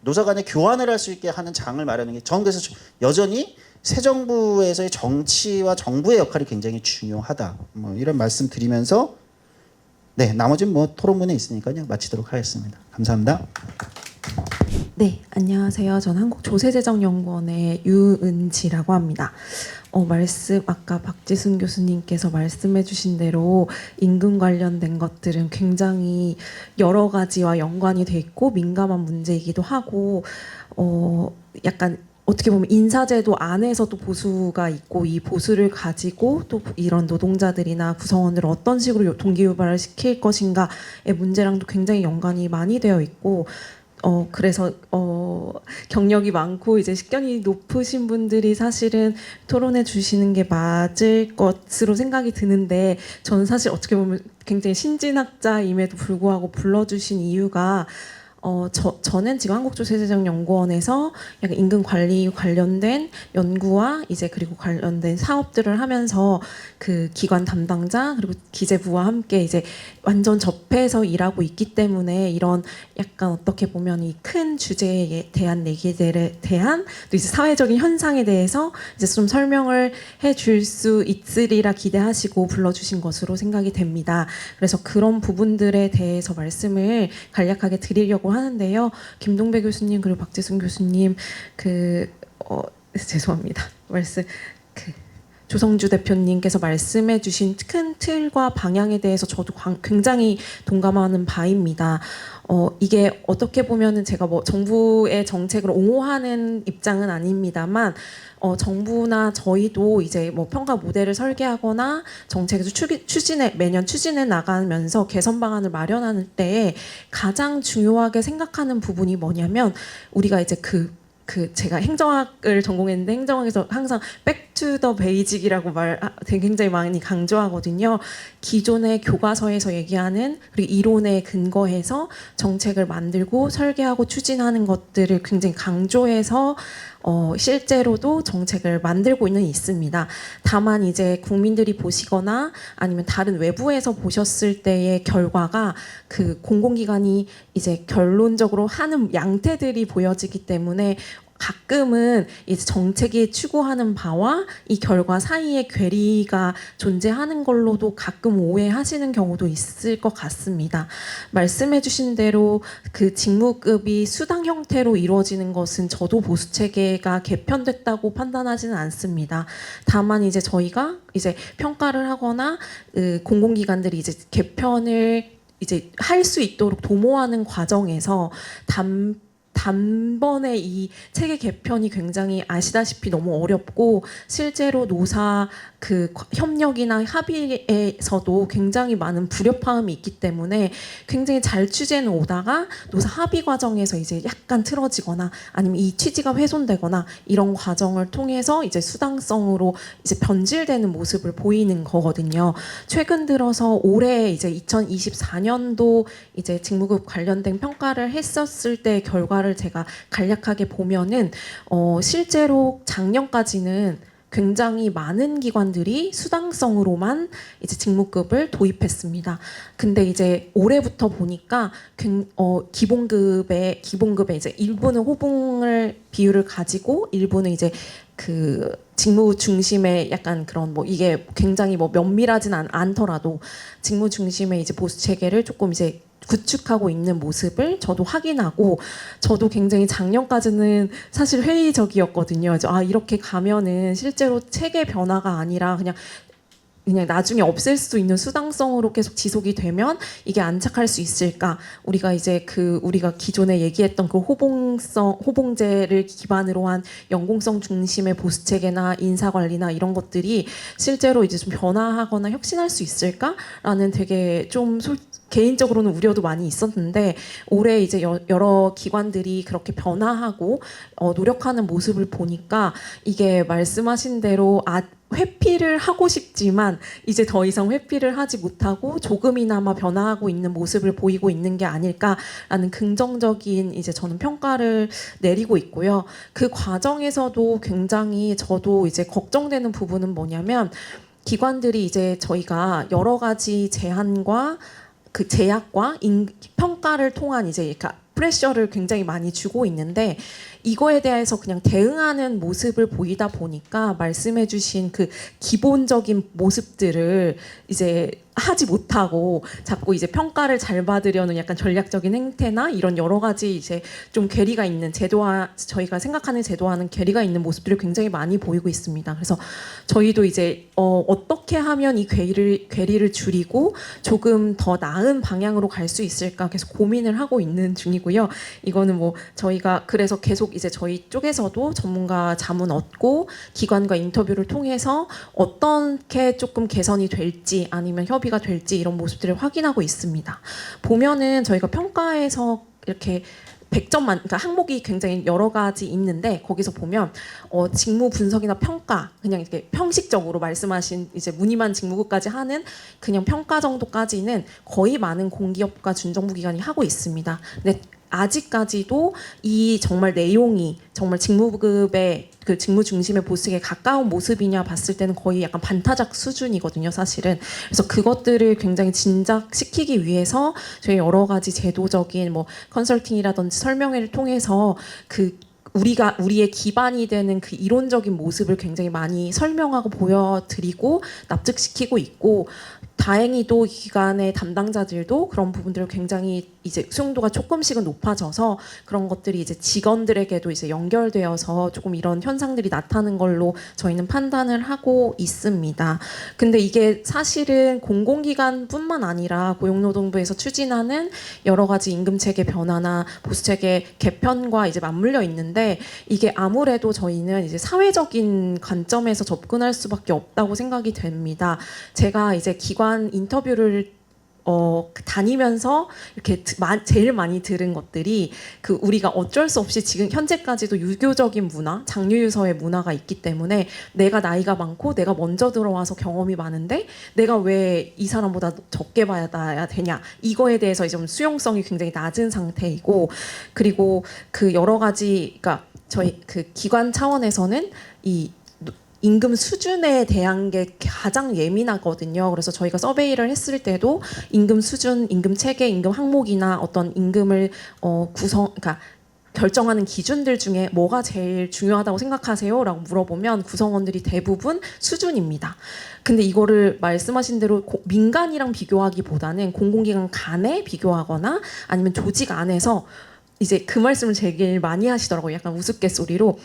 노사 간에 교환을 할 수 있게 하는 장을 마련하는 게 저는 그래서 여전히 새 정부에서의 정치와 정부의 역할이 굉장히 중요하다. 뭐 이런 말씀 드리면서 네, 나머지는 뭐 토론문에 있으니까요. 마치도록 하겠습니다. 감사합니다. 네, 안녕하세요. 저는 한국조세재정연구원의 유은지라고 합니다. 말씀 아까 박지순 교수님께서 말씀해주신 대로 임금 관련된 것들은 굉장히 여러 가지와 연관이 돼 있고 민감한 문제이기도 하고 약간 어떻게 보면 인사제도 안에서도 보수가 있고 이 보수를 가지고 또 이런 노동자들이나 구성원들을 어떤 식으로 동기유발을 시킬 것인가의 문제랑도 굉장히 연관이 많이 되어 있고 그래서 경력이 많고 이제 식견이 높으신 분들이 사실은 토론해 주시는 게 맞을 것으로 생각이 드는데 저는 사실 어떻게 보면 굉장히 신진학자임에도 불구하고 불러주신 이유가 저는 지금 한국조세재정연구원에서 약간 임금 관리 관련된 연구와 이제 그리고 관련된 사업들을 하면서 그 기관 담당자 그리고 기재부와 함께 이제 완전 접해서 일하고 있기 때문에 이런 약간 어떻게 보면 이 큰 주제에 대한 얘기들에 대한 또 이제 사회적인 현상에 대해서 이제 좀 설명을 해줄 수 있으리라 기대하시고 불러주신 것으로 생각이 됩니다. 그래서 그런 부분들에 대해서 말씀을 간략하게 드리려고 하는데요. 김동배 교수님 그리고 박지순 교수님 죄송합니다. 조성주 대표님께서 말씀해주신 큰 틀과 방향에 대해서 저도 굉장히 동감하는 바입니다. 이게 어떻게 보면은 제가 뭐 정부의 정책을 옹호하는 입장은 아닙니다만 정부나 저희도 이제 뭐 평가 모델을 설계하거나 정책을 매년 추진해 나가면서 개선 방안을 마련하는 때에 가장 중요하게 생각하는 부분이 뭐냐면 우리가 이제 제가 행정학을 전공했는데 행정학에서 항상 백투더 베이직이라고 되게 굉장히 많이 강조하거든요. 기존의 교과서에서 얘기하는 그리고 이론에 근거해서 정책을 만들고 설계하고 추진하는 것들을 굉장히 강조해서 실제로도 정책을 만들고 있습니다. 다만 이제 국민들이 보시거나 아니면 다른 외부에서 보셨을 때의 결과가 그 공공기관이 이제 결론적으로 하는 양태들이 보여지기 때문에 가끔은 이제 정책이 추구하는 바와 이 결과 사이에 괴리가 존재하는 걸로도 가끔 오해하시는 경우도 있을 것 같습니다. 말씀해주신 대로 그 직무급이 수당 형태로 이루어지는 것은 저도 보수 체계가 개편됐다고 판단하지는 않습니다. 다만 이제 저희가 이제 평가를 하거나 공공기관들이 이제 개편을 이제 할 수 있도록 도모하는 과정에서 단번에 이 체계 개편이 굉장히 아시다시피 너무 어렵고 실제로 노사 그 협력이나 합의에서도 굉장히 많은 불협화음이 있기 때문에 굉장히 잘 취재는 오다가 노사 합의 과정에서 이제 약간 틀어지거나 아니면 이 취지가 훼손되거나 이런 과정을 통해서 이제 수당성으로 이제 변질되는 모습을 보이는 거거든요. 최근 들어서 올해 이제 2024년도 이제 직무급 관련된 평가를 했었을 때 결과를 제가 간략하게 보면은 실제로 작년까지는 굉장히 많은 기관들이 수당성으로만 이제 직무급을 도입했습니다. 근데 이제 올해부터 보니까 기본급에 이제 일부는 호봉을 비율을 가지고 일부는 이제 그 직무 중심의 약간 그런 뭐 이게 굉장히 뭐 면밀하진 않더라도 직무 중심의 이제 보수 체계를 조금 이제 구축하고 있는 모습을 저도 확인하고 저도 굉장히 작년까지는 사실 회의적이었거든요. 이렇게 가면은 실제로 체계 변화가 아니라 그냥 나중에 없앨 수 있는 수당성으로 계속 지속이 되면 이게 안착할 수 있을까? 우리가 이제 우리가 기존에 얘기했던 그 호봉제를 기반으로 한 연공성 중심의 보수 체계나 인사 관리나 이런 것들이 실제로 이제 좀 변화하거나 혁신할 수 있을까라는 되게 좀 개인적으로는 우려도 많이 있었는데 올해 이제 여러 기관들이 그렇게 변화하고 노력하는 모습을 보니까 이게 말씀하신 대로 회피를 하고 싶지만 이제 더 이상 회피를 하지 못하고 조금이나마 변화하고 있는 모습을 보이고 있는 게 아닐까라는 긍정적인 이제 저는 평가를 내리고 있고요. 그 과정에서도 굉장히 저도 이제 걱정되는 부분은 뭐냐면 기관들이 이제 저희가 여러 가지 제한과 그 제약과 평가를 통한 이제 그러니까 프레셔를 굉장히 많이 주고 있는데 이거에 대해서 그냥 대응하는 모습을 보이다 보니까 말씀해주신 그 기본적인 모습들을 이제 하지 못하고 자꾸 이제 평가를 잘 받으려는 약간 전략적인 행태나 이런 여러 가지 이제 좀 괴리가 있는 제도화 저희가 생각하는 제도화는 괴리가 있는 모습들을 굉장히 많이 보이고 있습니다. 그래서 저희도 이제 어떻게 하면 이 괴리를 줄이고 조금 더 나은 방향으로 갈 수 있을까 계속 고민을 하고 있는 중이고요. 이거는 뭐 저희가 그래서 계속 이제 저희 쪽에서도 전문가 자문 얻고 기관과 인터뷰를 통해서 어떻게 조금 개선이 될지 아니면 협의가 될지 이런 모습들을 확인하고 있습니다. 보면은 저희가 평가에서 이렇게 100점 그러니까 항목이 굉장히 여러 가지 있는데 거기서 보면 직무 분석이나 평가 그냥 이렇게 형식적으로 말씀하신 이제 무늬만 직무급까지 하는 그냥 평가 정도까지는 거의 많은 공기업과 준정부 기관이 하고 있습니다. 근데 아직까지도 이 정말 내용이 정말 직무급의 그 직무 중심의 보스에게 가까운 모습이냐 봤을 때는 거의 약간 반타작 수준이거든요, 사실은. 그래서 그것들을 굉장히 진작시키기 위해서 저희 여러 가지 제도적인 뭐 컨설팅이라든지 설명회를 통해서 그 우리의 기반이 되는 그 이론적인 모습을 굉장히 많이 설명하고 보여드리고 납득시키고 있고, 다행히도 기관의 담당자들도 그런 부분들을 굉장히 이제 수용도가 조금씩은 높아져서 그런 것들이 이제 직원들에게도 이제 연결되어서 조금 이런 현상들이 나타나는 걸로 저희는 판단을 하고 있습니다. 근데 이게 사실은 공공기관뿐만 아니라 고용노동부에서 추진하는 여러 가지 임금체계 변화나 보수체계 개편과 이제 맞물려 있는데, 이게 아무래도 저희는 이제 사회적인 관점에서 접근할 수밖에 없다고 생각이 됩니다. 제가 이제 기관 인터뷰를 다니면서 이렇게 제일 많이 들은 것들이 그 우리가 어쩔 수 없이 지금 현재까지도 유교적인 문화, 장유유서의 문화가 있기 때문에 내가 나이가 많고 내가 먼저 들어와서 경험이 많은데 내가 왜 이 사람보다 적게 받아야 되냐, 이거에 대해서 좀 수용성이 굉장히 낮은 상태이고, 그리고 그 여러 가지, 그러니까 저희 그 기관 차원에서는 이 임금 수준에 대한 게 가장 예민하거든요. 그래서 저희가 서베이를 했을 때도 임금 수준, 임금 체계, 임금 항목이나 어떤 임금을 그러니까 결정하는 기준들 중에 뭐가 제일 중요하다고 생각하세요? 라고 물어보면 구성원들이 대부분 수준입니다. 근데 이거를 말씀하신 대로 민간이랑 비교하기보다는 공공기관 간에 비교하거나 아니면 조직 안에서 이제 그 말씀을 제일 많이 하시더라고요. 약간 우스갯소리로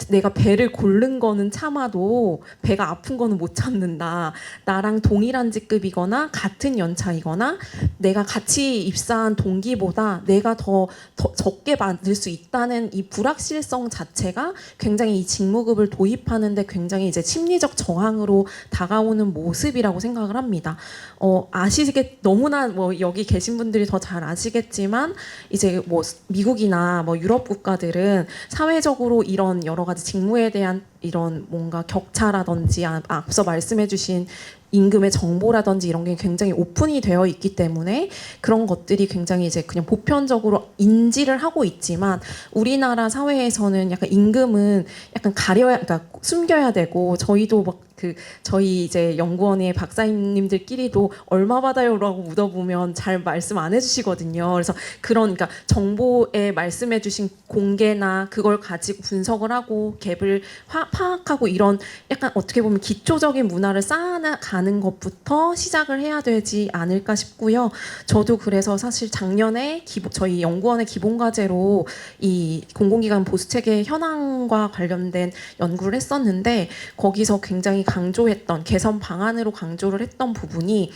내가 배를 고른 거는 참아도 배가 아픈 거는 못 참는다. 나랑 동일한 직급이거나 같은 연차이거나 내가 같이 입사한 동기보다 내가 더 적게 받을 수 있다는 이 불확실성 자체가 굉장히 이 직무급을 도입하는데 굉장히 이제 심리적 저항으로 다가오는 모습이라고 생각을 합니다. 너무나 뭐 여기 계신 분들이 더 잘 아시겠지만 이제 뭐 미국이나 뭐 유럽 국가들은 사회적으로 이런 여러 가지 직무에 대한 이런 뭔가 격차라든지 앞서 말씀해주신 임금의 정보라든지 이런 게 굉장히 오픈이 되어 있기 때문에 그런 것들이 굉장히 이제 그냥 보편적으로 인지를 하고 있지만, 우리나라 사회에서는 약간 임금은 약간 그러니까 숨겨야 되고, 저희도 막 저희 이제 연구원의 박사님들끼리도 얼마 받아요라고 물어보면 잘 말씀 안 해주시거든요. 그래서 그러니까 정보에 말씀해주신 공개나 그걸 가지고 분석을 하고 갭을 파악하고 이런 약간 어떻게 보면 기초적인 문화를 쌓아가는 것부터 시작을 해야 되지 않을까 싶고요. 저도 그래서 사실 작년에 저희 연구원의 기본과제로 이 공공기관 보수체계 현황과 관련된 연구를 했었는데, 거기서 굉장히 강조했던 개선 방안으로 강조를 했던 부분이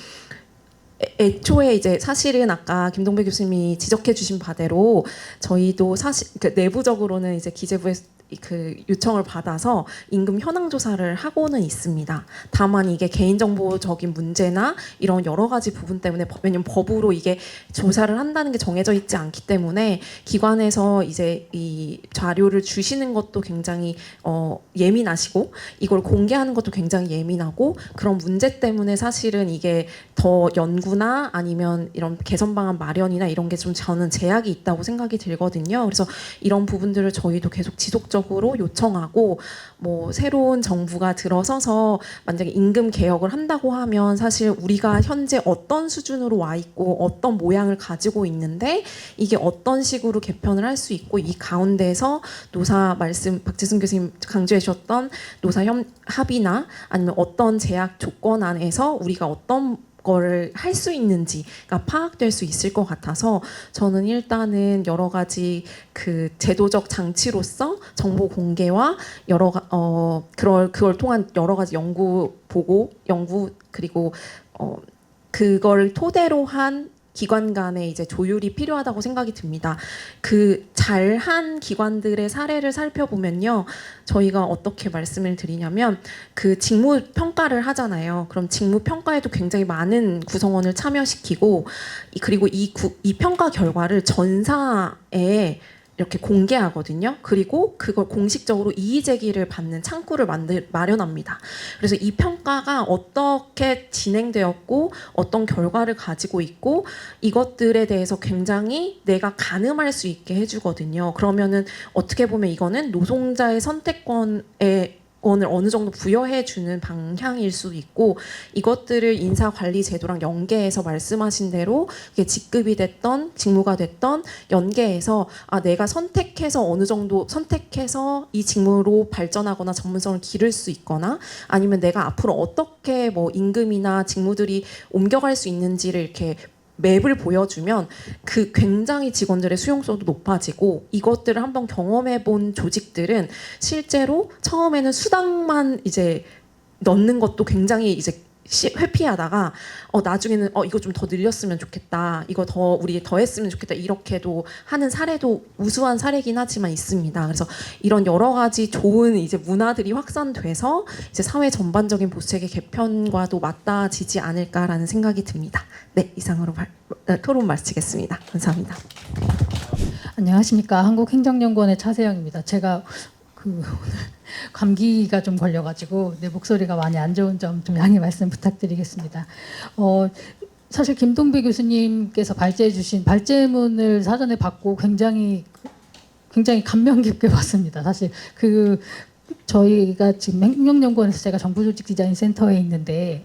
애초에 이제 사실은 아까 김동배 교수님이 지적해 주신 바대로 저희도 사실 내부적으로는 이제 기재부에 그 요청을 받아서 임금 현황 조사를 하고는 있습니다. 다만 이게 개인정보적인 문제나 이런 여러 가지 부분 때문에, 왜냐면 법으로 이게 조사를 한다는 게 정해져 있지 않기 때문에 기관에서 이제 이 자료를 주시는 것도 굉장히 예민하시고 이걸 공개하는 것도 굉장히 예민하고, 그런 문제 때문에 사실은 이게 더 연구나 아니면 이런 개선 방안 마련이나 이런 게 좀 저는 제약이 있다고 생각이 들거든요. 그래서 이런 부분들을 저희도 계속 지속적으로 요청하고, 뭐 새로운 정부가 들어서서 만약에 임금 개혁을 한다고 하면 사실 우리가 현재 어떤 수준으로 와 있고 어떤 모양을 가지고 있는데 이게 어떤 식으로 개편을 할 수 있고, 이 가운데서 노사 말씀 박지순 교수님 강조해 주셨던 노사 합의나 아니면 어떤 제약 조건 안에서 우리가 어떤 거를 할 수 있는지가 파악될 수 있을 것 같아서, 저는 일단은 여러 가지 그 제도적 장치로서 정보 공개와 그걸 통한 여러 가지 연구 그리고 그걸 토대로 한 기관 간의 이제 조율이 필요하다고 생각이 듭니다. 그 잘한 기관들의 사례를 살펴보면요, 저희가 어떻게 말씀을 드리냐면 그 직무 평가를 하잖아요. 그럼 직무 평가에도 굉장히 많은 구성원을 참여시키고, 그리고 이 평가 결과를 전사에 이렇게 공개하거든요. 그리고 그걸 공식적으로 이의 제기를 받는 창구를 마련합니다. 그래서 이 평가가 어떻게 진행되었고 어떤 결과를 가지고 있고 이것들에 대해서 굉장히 내가 가늠할 수 있게 해주거든요. 그러면은 어떻게 보면 이거는 노동자의 선택권에 권을 어느 정도 부여해 주는 방향일 수도 있고 이것들을 인사관리 제도랑 연계해서 말씀하신 대로 이게 직급이 됐던 직무가 됐던 연계해서 내가 선택해서 어느 정도 선택해서 이 직무로 발전하거나 전문성을 기를 수 있거나 아니면 내가 앞으로 어떻게 뭐 임금이나 직무들이 옮겨갈 수 있는지를 이렇게 맵을 보여주면 그 굉장히 직원들의 수용성도 높아지고 이것들을 한번 경험해 본 조직들은 실제로 처음에는 수당만 이제 넣는 것도 굉장히 이제 회피하다가 나중에는 이거 좀 더 늘렸으면 좋겠다. 이거 더 우리 더 했으면 좋겠다. 이렇게도 하는 사례도 우수한 사례긴 하지만 있습니다. 그래서 이런 여러 가지 좋은 이제 문화들이 확산돼서 이제 사회 전반적인 보수체계 개편과도 맞닿아지지 않을까라는 생각이 듭니다. 네, 이상으로 토론 마치겠습니다. 감사합니다. 안녕하십니까. 한국행정연구원의 차세영입니다. 제가 오늘 감기가 좀 걸려가지고 내 목소리가 많이 안 좋은 점 좀 양해 말씀 부탁드리겠습니다. 사실 김동배 교수님께서 발제해주신 발제문을 사전에 받고 굉장히 감명 깊게 봤습니다. 사실 저희가 지금 행정연구원에서 제가 정부조직 디자인 센터에 있는데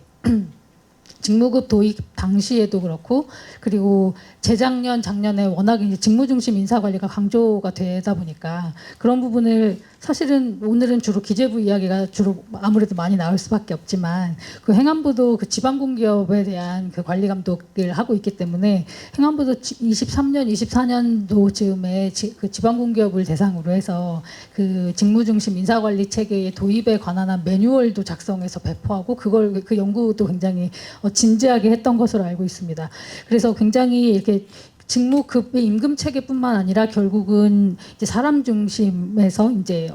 직무급 도입 당시에도 그렇고 그리고 재작년 작년에 워낙 이제 직무 중심 인사 관리가 강조가 되다 보니까 그런 부분을 사실은 오늘은 주로 기재부 이야기가 주로 아무래도 많이 나올 수밖에 없지만 그 행안부도 그 지방공기업에 대한 그 관리 감독을 하고 있기 때문에 행안부도 23년, 24년도 즈음에 그 지방공기업을 대상으로 해서 그 직무 중심 인사 관리 체계의 도입에 관한 한 매뉴얼도 작성해서 배포하고 그 연구도 굉장히 진지하게 했던 것으로 알고 있습니다. 그래서 굉장히 이렇게 직무급의 임금 체계뿐만 아니라 결국은 이제 사람 중심에서 이제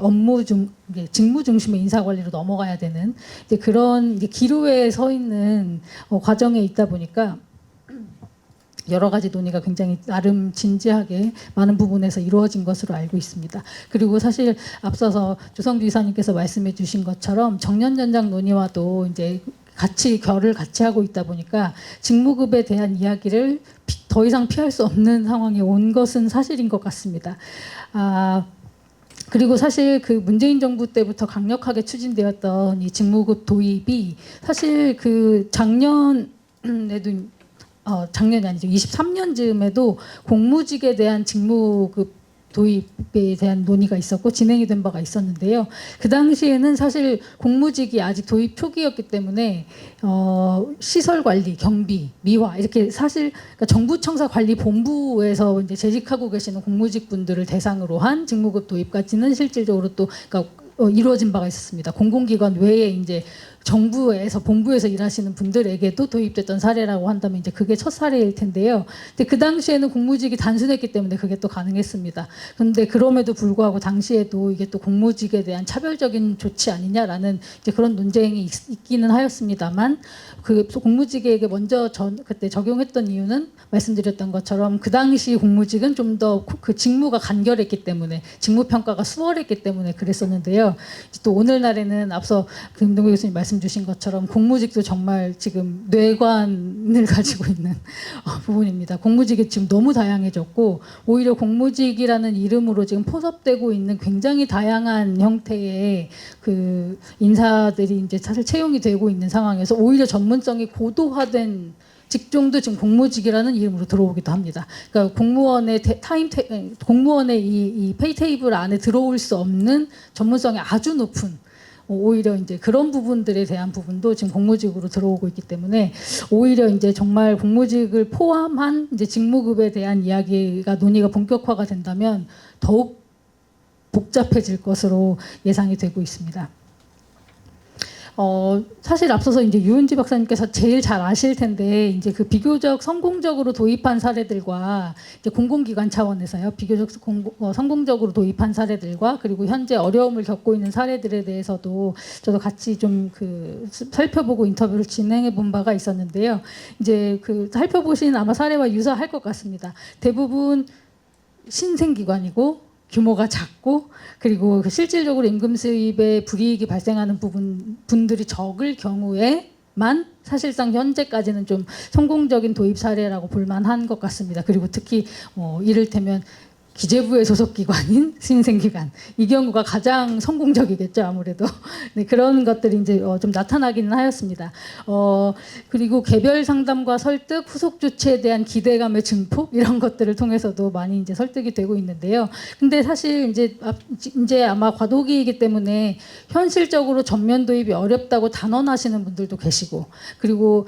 직무 중심의 인사 관리로 넘어가야 되는 이제 그런 이제 기로에 서 있는 과정에 있다 보니까 여러 가지 논의가 굉장히 나름 진지하게 많은 부분에서 이루어진 것으로 알고 있습니다. 그리고 사실 앞서서 조성주 이사님께서 말씀해 주신 것처럼 정년전장 논의와도 이제 결을 같이 하고 있다 보니까 직무급에 대한 이야기를 더 이상 피할 수 없는 상황에 온 것은 사실인 것 같습니다. 그리고 사실 그 문재인 정부 때부터 강력하게 추진되었던 이 직무급 도입이 사실 그 작년이 아니죠. 23년쯤에도 공무직에 대한 직무급 도입에 대한 논의가 있었고 진행이 된 바가 있었는데요. 그 당시에는 사실 공무직이 아직 도입 초기였기 때문에 시설 관리, 경비, 미화 이렇게 사실 그러니까 정부청사 관리 본부에서 이제 재직하고 계시는 공무직 분들을 대상으로 한 직무급 도입까지는 실질적으로 또 그러니까 이루어진 바가 있었습니다. 공공기관 외에 이제 정부에서 본부에서 일하시는 분들에게도 도입됐던 사례라고 한다면 이제 그게 첫 사례일 텐데요. 근데 그 당시에는 공무직이 단순했기 때문에 그게 또 가능했습니다. 그런데 그럼에도 불구하고 당시에도 이게 또 공무직에 대한 차별적인 조치 아니냐라는 이제 그런 논쟁이 있기는 하였습니다만 그 공무직에게 먼저 그때 적용했던 이유는 말씀드렸던 것처럼 그 당시 공무직은 좀 더 그 직무가 간결했기 때문에 직무 평가가 수월했기 때문에 그랬었는데요. 또 오늘날에는 앞서 김동배 교수님 말씀 주신 것처럼 공무직도 정말 지금 뇌관을 가지고 있는 부분입니다. 공무직이 지금 너무 다양해졌고 오히려 공무직이라는 이름으로 지금 포섭되고 있는 굉장히 다양한 형태의 그 인사들이 이제 사실 채용이 되고 있는 상황에서 오히려 전문성이 고도화된 직종도 지금 공무직이라는 이름으로 들어오기도 합니다. 그러니까 공무원의 이 페이 테이블 안에 들어올 수 없는 전문성이 아주 높은 오히려 이제 그런 부분들에 대한 부분도 지금 공무직으로 들어오고 있기 때문에 오히려 이제 정말 공무직을 포함한 이제 직무급에 대한 이야기가 논의가 본격화가 된다면 더욱 복잡해질 것으로 예상이 되고 있습니다. 사실 앞서서 이제 유은지 박사님께서 제일 잘 아실 텐데 이제 그 비교적 성공적으로 도입한 사례들과 이제 공공기관 차원에서요 비교적 성공적으로 도입한 사례들과 그리고 현재 어려움을 겪고 있는 사례들에 대해서도 저도 같이 좀 그 살펴보고 인터뷰를 진행해 본 바가 있었는데요. 이제 그 살펴보신 아마 사례와 유사할 것 같습니다. 대부분 신생기관이고 규모가 작고 그리고 그 실질적으로 임금 수입에 불이익이 발생하는 분들이 적을 경우에만 사실상 현재까지는 좀 성공적인 도입 사례라고 볼만한 것 같습니다. 그리고 특히 이를테면 기재부의 소속 기관인 신생기관 이 경우가 가장 성공적이겠죠 아무래도. 네, 그런 것들이 이제 좀 나타나기는 하였습니다. 그리고 개별 상담과 설득, 후속 조치에 대한 기대감의 증폭 이런 것들을 통해서도 많이 이제 설득이 되고 있는데요. 근데 사실 이제 아마 과도기이기 때문에 현실적으로 전면 도입이 어렵다고 단언하시는 분들도 계시고 그리고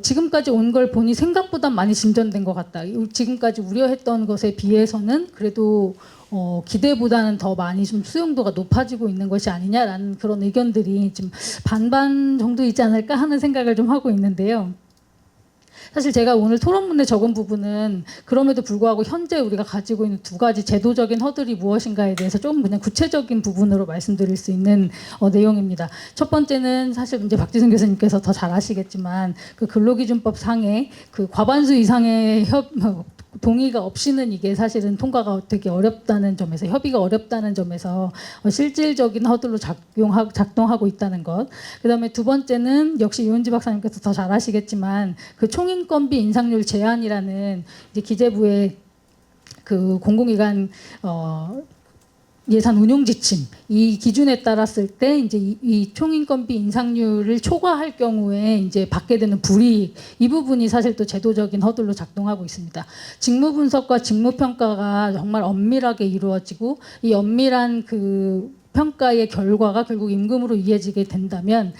지금까지 온 걸 보니 생각보다 많이 진전된 것 같다. 지금까지 우려했던 것에 비해서는 그래도 기대보다는 더 많이 좀 수용도가 높아지고 있는 것이 아니냐라는 그런 의견들이 지금 반반 정도 있지 않을까 하는 생각을 좀 하고 있는데요. 사실 제가 오늘 토론문에 적은 부분은 그럼에도 불구하고 현재 우리가 가지고 있는 두 가지 제도적인 허들이 무엇인가에 대해서 조금 그냥 구체적인 부분으로 말씀드릴 수 있는 내용입니다. 첫 번째는 사실 이제 박지순 교수님께서 더 잘 아시겠지만 그 근로기준법 상에 그 과반수 이상의 동의가 없이는 이게 사실은 통과가 되게 어렵다는 점에서 협의가 어렵다는 점에서 실질적인 허들로 작동하고 있다는 것. 그다음에 두 번째는 역시 유은지 박사님께서 더 잘 아시겠지만 그 총인건비 인상률 제한이라는 이제 기재부의 그 공공기관 예산 운용 지침 이 기준에 따랐을 때 이제 이 총인건비 인상률을 초과할 경우에 이제 받게 되는 불이익 이 부분이 사실 또 제도적인 허들로 작동하고 있습니다. 직무 분석과 직무 평가가 정말 엄밀하게 이루어지고 이 엄밀한 그 평가의 결과가 결국 임금으로 이어지게 된다면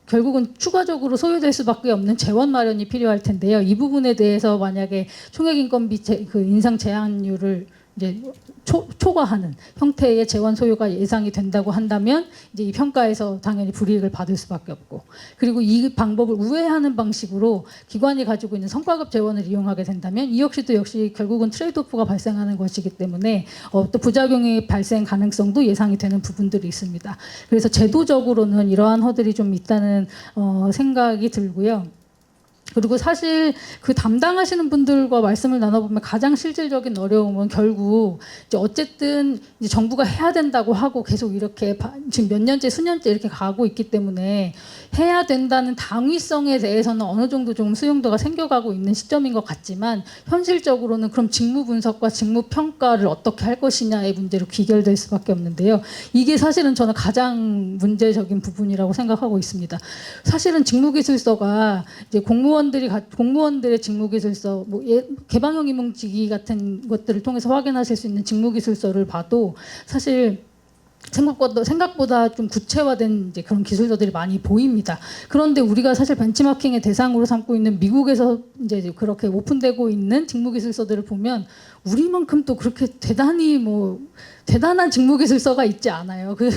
결국은 추가적으로 소요될 수밖에 없는 재원 마련이 필요할 텐데요. 이 부분에 대해서 만약에 총액인건비 그 인상 제한율을 이제 초과하는 형태의 재원 소요가 예상이 된다고 한다면 이제 이 평가에서 당연히 불이익을 받을 수밖에 없고 그리고 이 방법을 우회하는 방식으로 기관이 가지고 있는 성과급 재원을 이용하게 된다면 이 역시 결국은 트레이드오프가 발생하는 것이기 때문에 또 부작용의 발생 가능성도 예상이 되는 부분들이 있습니다. 그래서 제도적으로는 이러한 허들이 좀 있다는 생각이 들고요. 그리고 사실 그 담당하시는 분들과 말씀을 나눠보면 가장 실질적인 어려움은 결국 이제 어쨌든 이제 정부가 해야 된다고 하고 계속 이렇게 지금 몇 년째 수년째 이렇게 가고 있기 때문에 해야 된다는 당위성에 대해서는 어느 정도 좀 수용도가 생겨가고 있는 시점인 것 같지만 현실적으로는 그럼 직무 분석과 직무 평가를 어떻게 할 것이냐의 문제로 귀결될 수밖에 없는데요. 이게 사실은 저는 가장 문제적인 부분이라고 생각하고 있습니다. 사실은 직무기술서가 이제 공무원들의 직무기술서, 개방형 임용직위 같은 것들을 통해서 확인하실 수 있는 직무기술서를 봐도 사실 생각보다 좀 구체화된 이제 그런 기술서들이 많이 보입니다. 그런데 우리가 사실 벤치마킹의 대상으로 삼고 있는 미국에서 이제 그렇게 오픈되고 있는 직무기술서들을 보면 우리만큼 또 그렇게 대단한 직무기술서가 있지 않아요. 그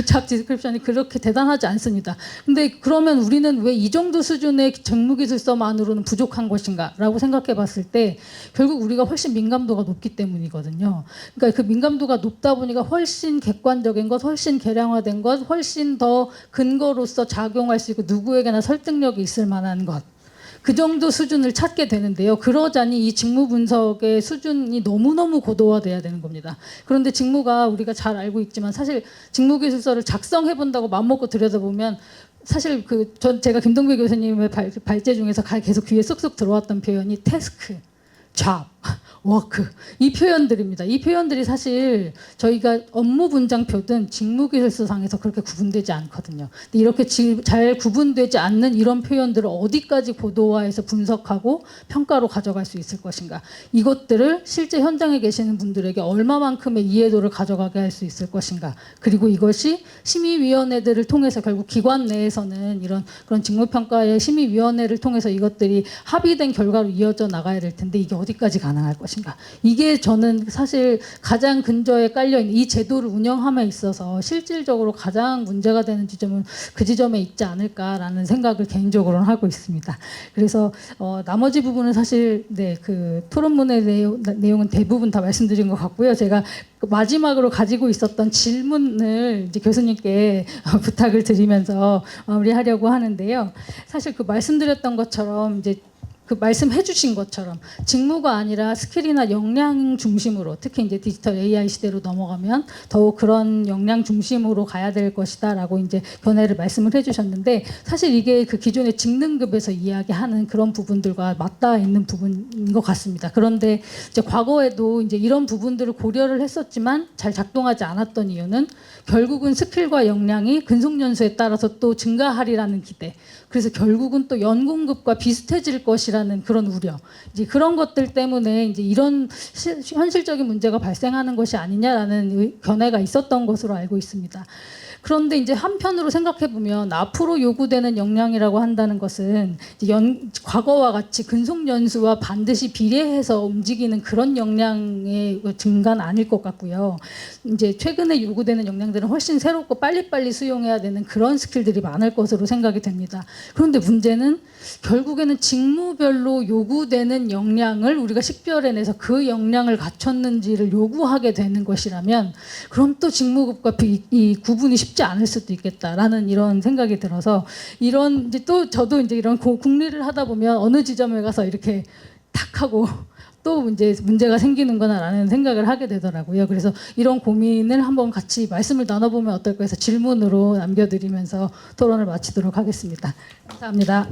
잡 디스크립션이 그렇게 대단하지 않습니다. 근데 그러면 우리는 왜 이 정도 수준의 직무기술서만으로는 부족한 것인가라고 생각해 봤을 때 결국 우리가 훨씬 민감도가 높기 때문이거든요. 그러니까 그 민감도가 높다 보니까 훨씬 객관적인 것, 훨씬 계량화된 것, 훨씬 더 근거로서 작용할 수 있고 누구에게나 설득력이 있을 만한 것. 그 정도 수준을 찾게 되는데요. 그러자니 이 직무 분석의 수준이 너무너무 고도화돼야 되는 겁니다. 그런데 직무가 우리가 잘 알고 있지만 사실 직무기술서를 작성해 본다고 맘먹고 들여다보면 사실 제가 김동배 교수님의 발제 중에서 계속 귀에 쏙쏙 들어왔던 표현이 태스크, 잡, 워크 이 표현들입니다. 이 표현들이 사실 저희가 업무 분장표든 직무기술서상에서 그렇게 구분되지 않거든요. 근데 이렇게 잘 구분되지 않는 이런 표현들을 어디까지 고도화해서 분석하고 평가로 가져갈 수 있을 것인가. 이것들을 실제 현장에 계시는 분들에게 얼마만큼의 이해도를 가져가게 할 수 있을 것인가. 그리고 이것이 심의위원회들을 통해서 결국 기관 내에서는 그런 직무평가의 심의위원회를 통해서 이것들이 합의된 결과로 이어져 나가야 될 텐데 이게 어디까지 가능할 것인가. 이게 저는 사실 가장 근저에 깔려있는 이 제도를 운영함에 있어서 실질적으로 가장 문제가 되는 지점은 그 지점에 있지 않을까라는 생각을 개인적으로는 하고 있습니다. 그래서 나머지 부분은 사실 그 토론문의 내용은 대부분 다 말씀드린 것 같고요. 제가 마지막으로 가지고 있었던 질문을 이제 교수님께 부탁을 드리면서 마무리하려고 하는데요. 사실 그 말씀드렸던 것처럼 이제 그 말씀해 주신 것처럼 직무가 아니라 스킬이나 역량 중심으로 특히 이제 디지털 AI 시대로 넘어가면 더욱 그런 역량 중심으로 가야 될 것이다라고 이제 견해를 말씀을 해 주셨는데 사실 이게 그 기존의 직능급에서 이야기하는 그런 부분들과 맞닿아 있는 부분인 것 같습니다. 그런데 이제 과거에도 이제 이런 부분들을 고려를 했었지만 잘 작동하지 않았던 이유는 결국은 스킬과 역량이 근속연수에 따라서 또 증가하리라는 기대. 그래서 결국은 또 연공급과 비슷해질 것이라는 그런 우려. 이제 그런 것들 때문에 이제 이런 현실적인 문제가 발생하는 것이 아니냐라는 견해가 있었던 것으로 알고 있습니다. 그런데 이제 한편으로 생각해 보면 앞으로 요구되는 역량이라고 한다는 것은 이제 과거와 같이 근속연수와 반드시 비례해서 움직이는 그런 역량의 증가는 아닐 것 같고요. 이제 최근에 요구되는 역량들은 훨씬 새롭고 빨리빨리 수용해야 되는 그런 스킬들이 많을 것으로 생각이 됩니다. 그런데 문제는 결국에는 직무별로 요구되는 역량을 우리가 식별해내서 그 역량을 갖췄는지를 요구하게 되는 것이라면 그럼 또 직무급과 이 구분이 쉽지 않을 수도 있겠다라는 이런 생각이 들어서 이런 이제 또 저도 이제 이런 국리를 하다 보면 어느 지점에 가서 이렇게 탁 하고 또 이제 문제가 생기는구나라는 생각을 하게 되더라고요. 그래서 이런 고민을 한번 같이 말씀을 나눠보면 어떨까 해서 질문으로 남겨드리면서 토론을 마치도록 하겠습니다. 감사합니다.